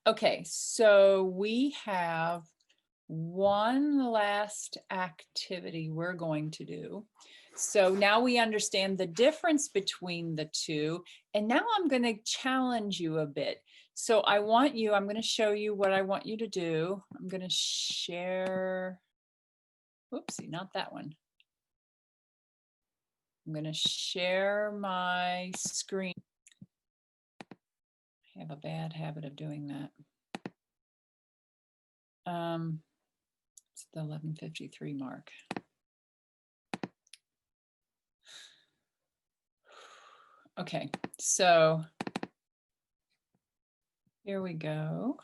Speaker 2: Okay, so we have one last activity we're going to do. So now we understand the difference between the two. And now I'm going to challenge you a bit. So I'm going to show you what I want you to do. I'm going to share, oopsie, not that one. I'm going to share my screen. I have a bad habit of doing that. It's the 11:53 mark. Okay, so here we go.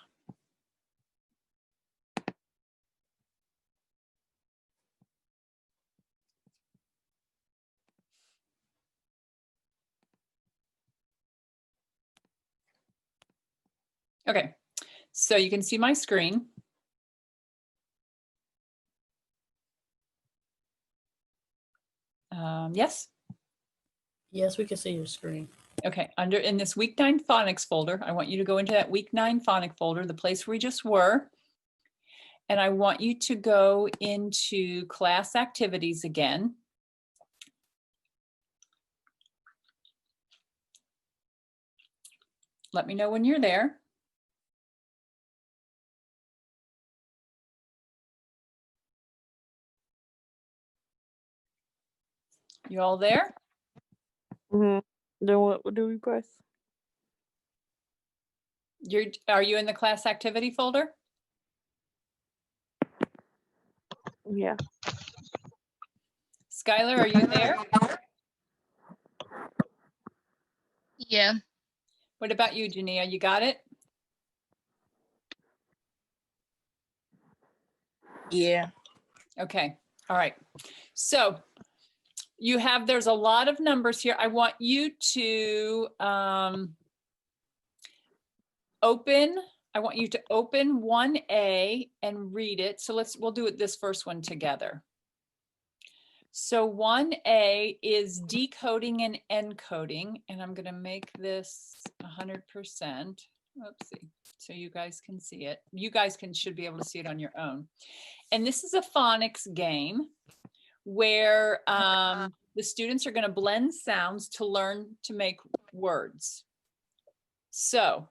Speaker 2: Okay, so you can see my screen. Yes?
Speaker 7: Yes, we can see your screen.
Speaker 2: Okay, in this week 9 phonics folder, I want you to go into that week 9 phonics folder, the place where we just were. And I want you to go into class activities again. Let me know when you're there. You all there?
Speaker 6: Mm-hmm. Then what do we press?
Speaker 2: Are you in the class activity folder?
Speaker 6: Yeah.
Speaker 2: Skylar, are you there?
Speaker 8: Yeah.
Speaker 2: What about you, Jania? You got it?
Speaker 3: Yeah.
Speaker 2: Okay. All right. So there's a lot of numbers here. I want you to open 1A and read it. So we'll do it this first one together. So 1A is decoding and encoding, and I'm going to make this 100%. Oopsie. So you guys can see it. You guys should be able to see it on your own. And this is a phonics game where the students are going to blend sounds to learn to make words. So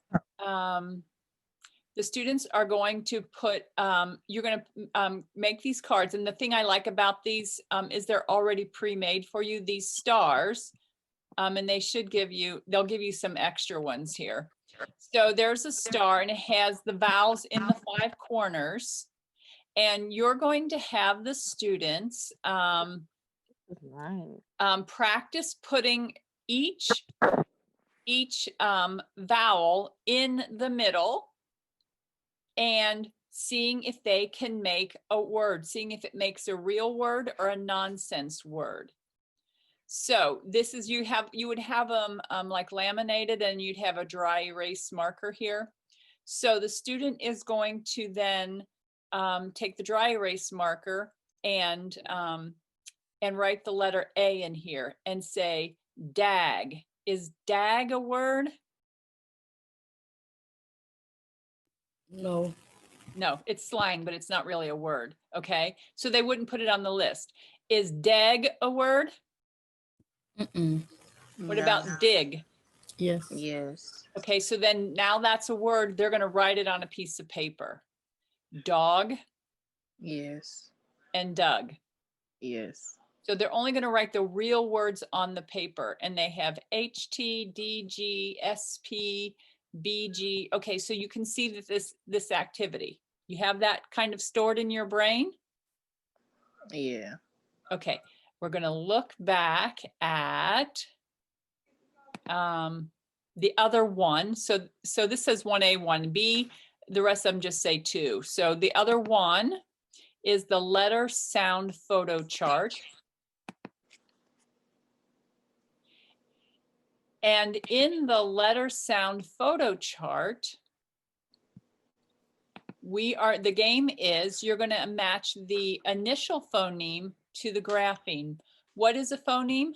Speaker 2: the students are going to put, you're going to make these cards. And the thing I like about these is they're already pre-made for you, these stars. And they'll give you some extra ones here. So there's a star and it has the vowels in the 5 corners. And you're going to have the students practice putting each vowel in the middle and seeing if they can make a word, seeing if it makes a real word or a nonsense word. So this is, you would have them like laminated, and you'd have a dry erase marker here. So the student is going to then take the dry erase marker and write the letter A in here and say dag. Is dag a word?
Speaker 7: No.
Speaker 2: No, it's slang, but it's not really a word. Okay, so they wouldn't put it on the list. Is dag a word?
Speaker 7: Mm-mm.
Speaker 2: What about dig?
Speaker 7: Yes.
Speaker 3: Yes.
Speaker 2: Okay, so then now that's a word. They're going to write it on a piece of paper. Dog.
Speaker 3: Yes.
Speaker 2: And Doug.
Speaker 3: Yes.
Speaker 2: So they're only going to write the real words on the paper, and they have HT, DG, SP, BG. Okay, so you can see that this activity, you have that kind of stored in your brain?
Speaker 3: Yeah.
Speaker 2: Okay, we're going to look back at the other one. So this says 1A, 1B. The rest of them just say 2. So the other one is the letter sound photo chart. And in the letter sound photo chart, the game is you're going to match the initial phoneme to the grapheme. What is a phoneme?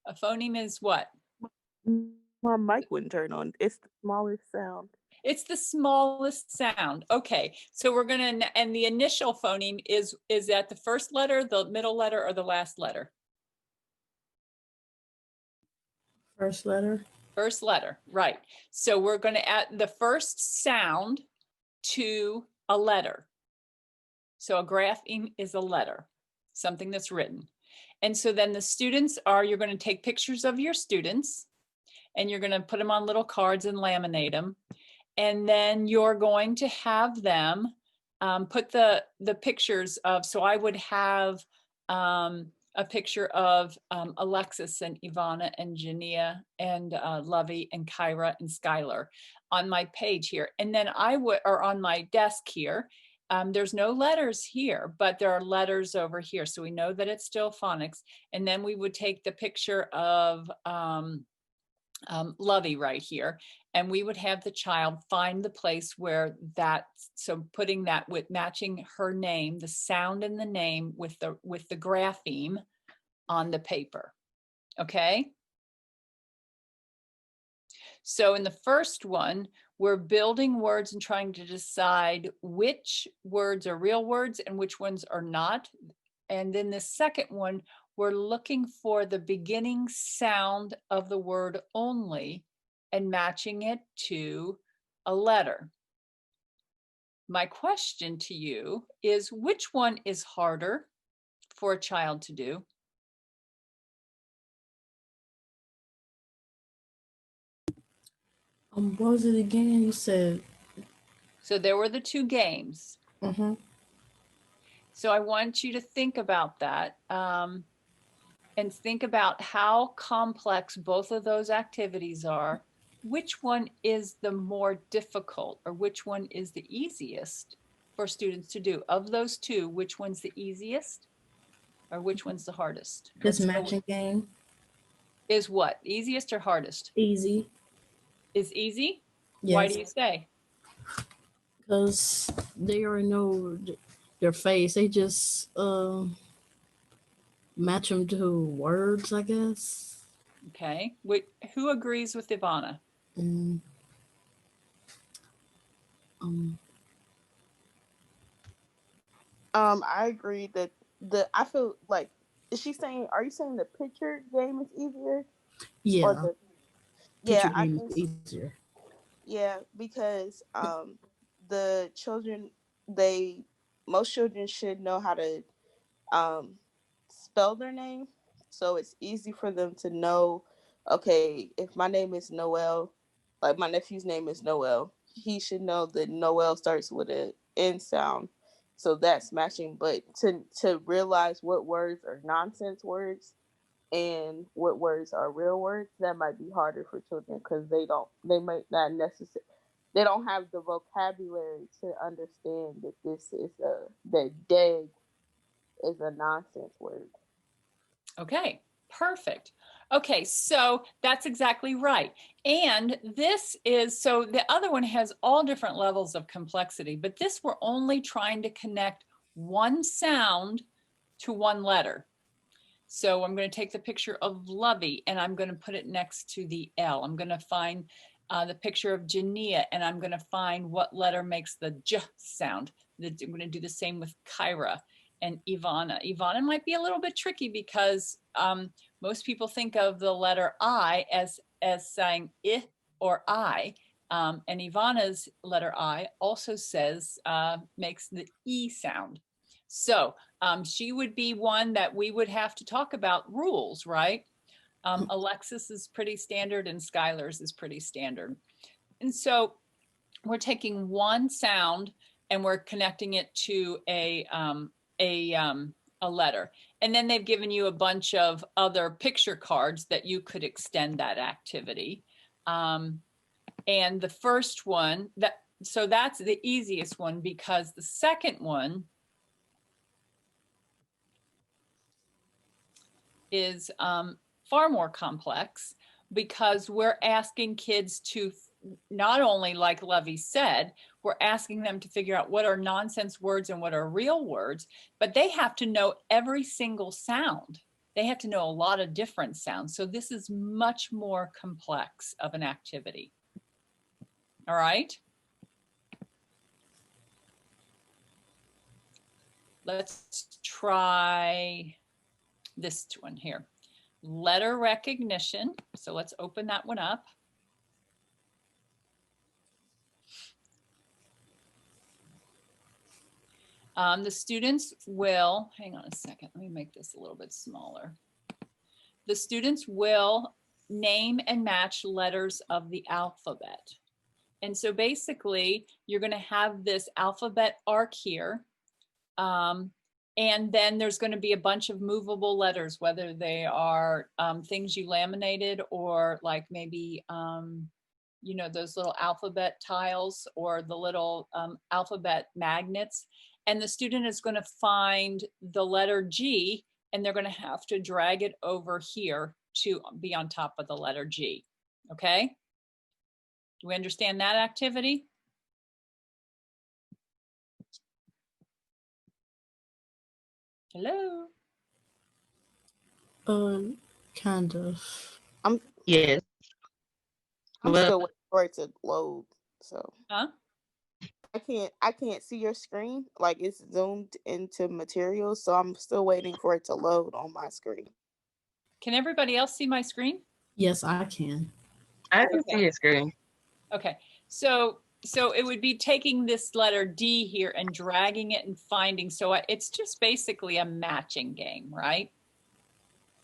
Speaker 2: A phoneme is what?
Speaker 6: My mic wouldn't turn on. It's the smallest sound.
Speaker 2: It's the smallest sound. Okay, so we're going to, and the initial phoneme is that the first letter, the middle letter, or the last letter?
Speaker 7: First letter.
Speaker 2: First letter, right. So we're going to add the first sound to a letter. So a grapheme is a letter, something that's written. And so then the students you're going to take pictures of your students and you're going to put them on little cards and laminate them. And then you're going to have them put the pictures of, so I would have a picture of Alexis and Ivana and Jania and Lovey and Kyra and Skylar on my page here. And then or on my desk here, There's no letters here, but there are letters over here. So we know that it's still phonics. And then we would take the picture of Lovey right here, and we would have the child find the place where that, so putting that with matching her name, the sound in the name with the grapheme on the paper. Okay. So in the first one, we're building words and trying to decide which words are real words and which ones are not. And then the second one, we're looking for the beginning sound of the word only and matching it to a letter. My question to you is, which one is harder for a child to do?
Speaker 7: What was it again? You said.
Speaker 2: So there were the two games.
Speaker 7: Mm-hmm.
Speaker 2: So I want you to think about that and think about how complex both of those activities are. Which one is the more difficult, or which one is the easiest for students to do? Of those two, which one's the easiest or which one's the hardest?
Speaker 7: This matching game.
Speaker 2: Is what? Easiest or hardest?
Speaker 7: Easy.
Speaker 2: Is easy?
Speaker 7: Yes.
Speaker 2: Why do you say?
Speaker 7: Because they already know their face. They just match them to words, I guess.
Speaker 2: Okay. Who agrees with Ivana?
Speaker 7: Mm.
Speaker 6: I agree that I feel like, is she saying, are you saying the picture game is easier?
Speaker 7: Yeah.
Speaker 6: Or
Speaker 7: picture
Speaker 6: I
Speaker 7: game
Speaker 6: think
Speaker 7: is easier.
Speaker 6: Yeah, because the children, most children should know how to um spell their name, so it's easy for them to know, okay, if my name is Noel, like my nephew's name is Noel, he should know that Noel starts with a N sound, so that's matching. But to realize what words are nonsense words and what words are real words, that might be harder for children because they might not necessarily, they don't have the vocabulary to understand that that "dag" is a nonsense word.
Speaker 2: Okay, perfect. Okay, so that's exactly right. And this is, so the other one has all different levels of complexity, but this we're only trying to connect one sound to one letter. So I'm going to take the picture of Lovey and I'm going to put it next to the L. I'm going to find the picture of Jania and I'm going to find what letter makes the J sound. I'm going to do the same with Kyra and Ivana. Ivana might be a little bit tricky because most people think of the letter I as saying I or I. And Ivana's letter I also says, makes the E sound. So she would be one that we would have to talk about rules, right? Alexis is pretty standard and Skylar's is pretty standard. And so we're taking one sound and we're connecting it to a letter. And then they've given you a bunch of other picture cards that you could extend that activity. And the first one, so that's the easiest one because the second one is far more complex because we're asking kids to not only, like Lovey said, we're asking them to figure out what are nonsense words and what are real words, but they have to know every single sound. They have to know a lot of different sounds. So this is much more complex of an activity. All right. Let's try this one here. Letter recognition. So let's open that one up. The students will, hang on a second, let me make this a little bit smaller. The students will name and match letters of the alphabet. And so basically, you're going to have this alphabet arc here. And then there's going to be a bunch of movable letters, whether they are things you laminated or like maybe you know, those little alphabet tiles or the little alphabet magnets. And the student is going to find the letter G, and they're going to have to drag it over here to be on top of the letter G. Okay? Do we understand that activity? Hello?
Speaker 7: Kind of.
Speaker 1: Yes.
Speaker 6: I'm
Speaker 1: Well,
Speaker 6: still waiting for it to load. So
Speaker 2: Huh?
Speaker 6: I can't see your screen. Like it's zoomed into materials, so I'm still waiting for it to load on my screen.
Speaker 2: Can everybody else see my screen?
Speaker 7: Yes, I can.
Speaker 1: I can
Speaker 2: Okay.
Speaker 1: see your screen.
Speaker 2: Okay, so it would be taking this letter D here and dragging it and finding. So it's just basically a matching game, right?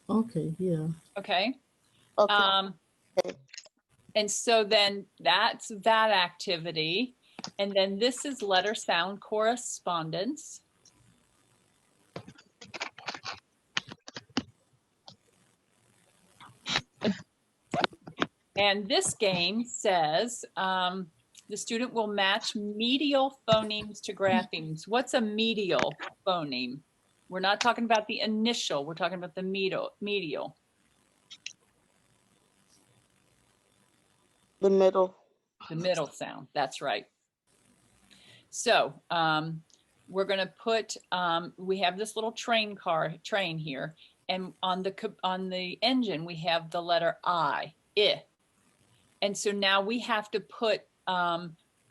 Speaker 7: Okay, yeah.
Speaker 2: Okay.
Speaker 6: Okay.
Speaker 2: And so then that's that activity. And then this is letter sound correspondence. And this game says the student will match medial phonemes to graphemes. What's a medial phoneme? We're not talking about the initial, we're talking about the medial.
Speaker 6: The middle.
Speaker 2: The middle sound, that's right. So we're gonna put, we have this little train here, and on the engine, we have the letter I. And so now we have to put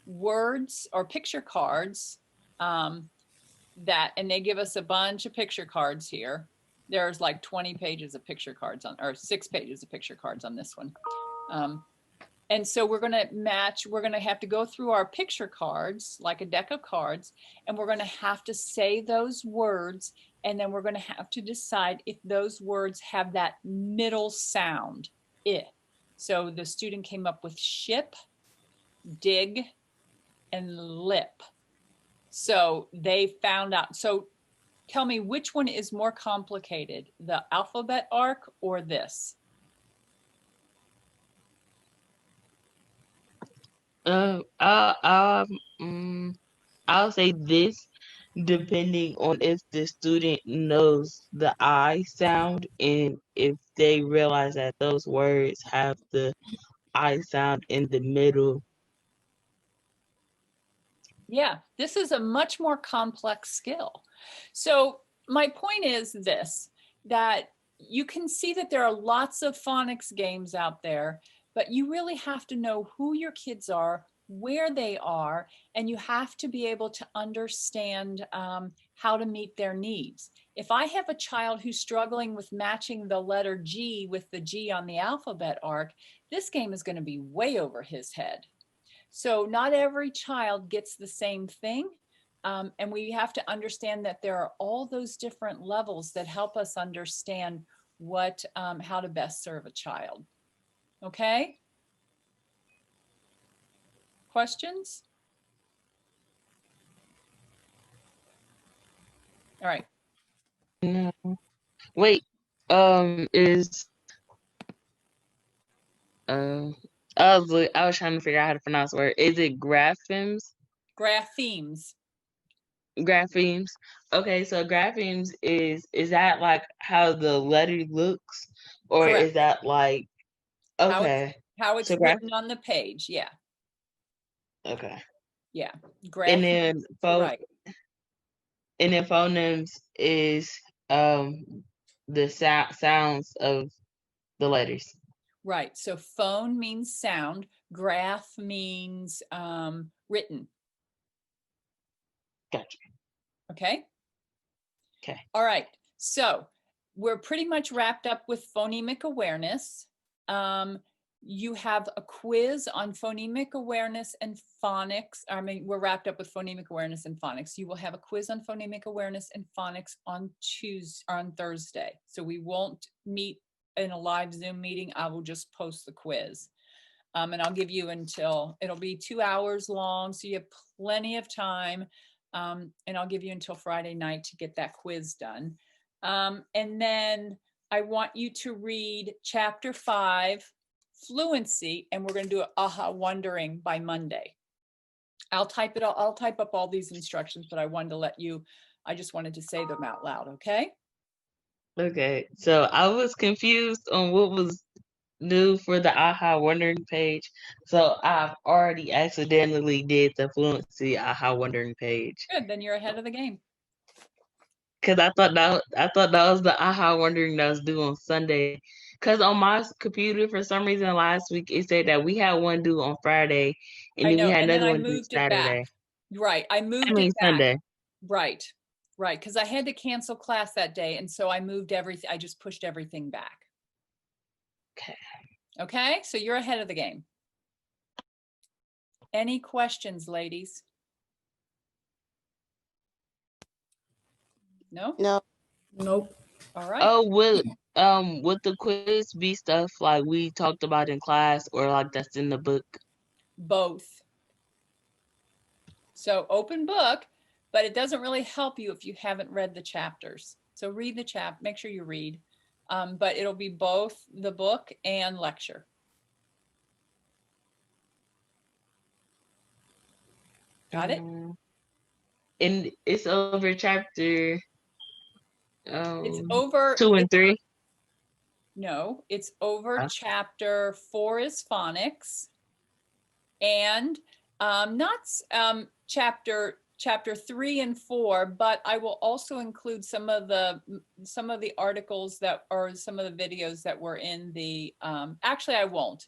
Speaker 2: words or picture cards and they give us a bunch of picture cards here. There's like 20 pages of picture cards or 6 pages of picture cards on this one. And so we're going to match, we're going to have to go through our picture cards, like a deck of cards, and we're going to have to say those words, and then we're going to have to decide if those words have that middle sound, So the student came up with ship, dig, and lip. So they found out. So tell me, which one is more complicated, the alphabet arc or this?
Speaker 1: I'll say this, depending on if the student knows the I sound and if they realize that those words have the I sound in the middle.
Speaker 2: Yeah, this is a much more complex skill. So my point is this, that you can see that there are lots of phonics games out there, but you really have to know who your kids are, where they are, and you have to be able to understand how to meet their needs. If I have a child who's struggling with matching the letter G with the G on the alphabet arc, this game is going to be way over his head. So not every child gets the same thing. And we have to understand that there are all those different levels that help us understand what, how to best serve a child. Okay? Questions? All right.
Speaker 1: No. Wait, is I was trying to figure out how to pronounce the word. Is it graphemes?
Speaker 2: Graphemes.
Speaker 1: Graphemes. Okay, so graphemes is that like how the letter looks, or
Speaker 2: Correct.
Speaker 1: is that like okay?
Speaker 2: How it's
Speaker 1: So
Speaker 2: written on the page. Yeah.
Speaker 1: okay,
Speaker 2: Yeah.
Speaker 1: and
Speaker 2: Graphemes. Right.
Speaker 1: phonemes is the sounds of the letters.
Speaker 2: Right. So phone means sound. Graph means written.
Speaker 1: Gotcha.
Speaker 2: Okay.
Speaker 1: Okay.
Speaker 2: All right. So we're pretty much wrapped up with phonemic awareness. You have a quiz on phonemic awareness and phonics. I mean, we're wrapped up with phonemic awareness and phonics. You will have a quiz on phonemic awareness and phonics on Thursday. So we won't meet in a live Zoom meeting. I will just post the quiz. And I'll give you until, it'll be 2 hours long. So you have plenty of time. And I'll give you until Friday night to get that quiz done. And then I want you to read chapter 5 fluency, and we're going to do aha wondering by Monday. I'll type up all these instructions, but I just wanted to say them out loud, okay?
Speaker 5: Okay, so I was confused on what was new for the aha wondering page. So I've already accidentally did the fluency aha wondering page.
Speaker 2: Good, then you're ahead of the game.
Speaker 5: Cause I thought that was the aha wondering that was due on Sunday. Cause on my computer for some reason last week it said that we had one due on Friday, and
Speaker 2: I
Speaker 5: then we
Speaker 2: know,
Speaker 5: had
Speaker 2: and then
Speaker 5: another
Speaker 2: I
Speaker 5: one due
Speaker 2: moved it back.
Speaker 5: Saturday.
Speaker 2: Right, I moved
Speaker 5: I mean
Speaker 2: it back.
Speaker 5: Sunday.
Speaker 2: Right, because I had to cancel class that day, and so I moved everything. I just pushed everything back.
Speaker 5: Okay.
Speaker 2: Okay, so you're ahead of the game. Any questions, ladies? No?
Speaker 6: No.
Speaker 7: Nope.
Speaker 2: All right.
Speaker 5: Oh, would the quiz be stuff like we talked about in class or like that's in the book?
Speaker 2: Both. So open book, but it doesn't really help you if you haven't read the chapters. So read the chapter, make sure you read, but it'll be both the book and lecture. Got it?
Speaker 5: And it's over chapter
Speaker 2: It's over
Speaker 5: 2 and 3.
Speaker 2: No, it's over
Speaker 5: Huh?
Speaker 2: chapter 4 is phonics, and not chapter 3 and 4, but I will also include some of the articles that, or some of the videos that were in the actually I won't.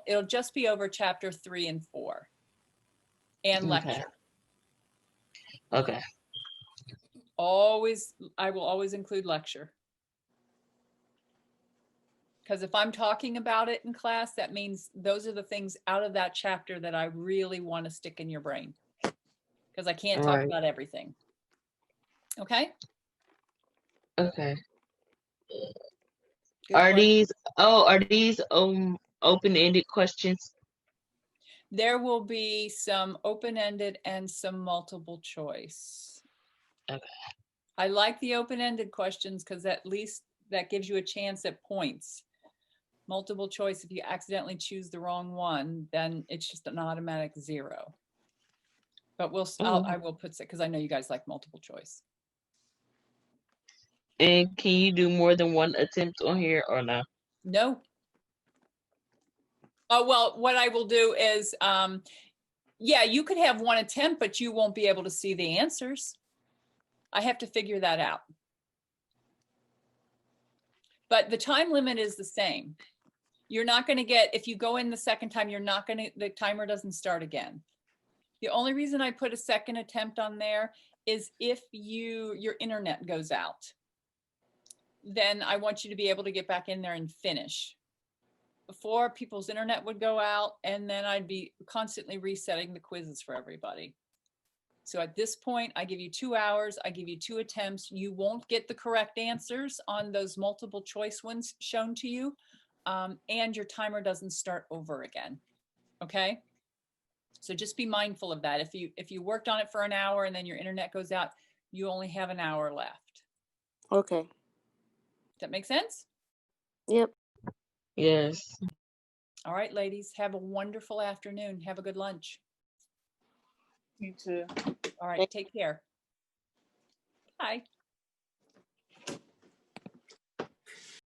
Speaker 2: It'll just be over chapter 3 and 4 and lecture.
Speaker 5: Okay.
Speaker 2: I will always include lecture. Because if I'm talking about it in class, that means those are the things out of that chapter that I really want to stick in your brain. Because I can't talk about everything. Okay?
Speaker 5: Okay.
Speaker 2: Good
Speaker 5: Are
Speaker 2: question.
Speaker 5: these open-ended questions?
Speaker 2: There will be some open-ended and some multiple choice.
Speaker 5: Okay.
Speaker 2: I like the open-ended questions because at least that gives you a chance at points. Multiple choice, if you accidentally choose the wrong one, then it's just an automatic 0. But I will put it because I know you guys like multiple choice.
Speaker 5: And can you do more than one attempt on here or no?
Speaker 2: No. Oh, well, what I will do is, yeah, you could have one attempt, but you won't be able to see the answers. I have to figure that out. But the time limit is the same. You're not going to get, if you go in the second time, the timer doesn't start again. The only reason I put a second attempt on there is if your internet goes out, then I want you to be able to get back in there and finish. Before, people's internet would go out, and then I'd be constantly resetting the quizzes for everybody. So at this point, I give you 2 hours, I give you 2 attempts. You won't get the correct answers on those multiple choice ones shown to you, and your timer doesn't start over again, okay? So just be mindful of that. If you worked on it for an hour and then your internet goes out, you only have an hour left.
Speaker 3: Okay.
Speaker 2: Does that make sense?
Speaker 3: Yep.
Speaker 5: Yes.
Speaker 2: All right, ladies, have a wonderful afternoon. Have a good lunch.
Speaker 6: You too.
Speaker 2: All right, take care. Bye.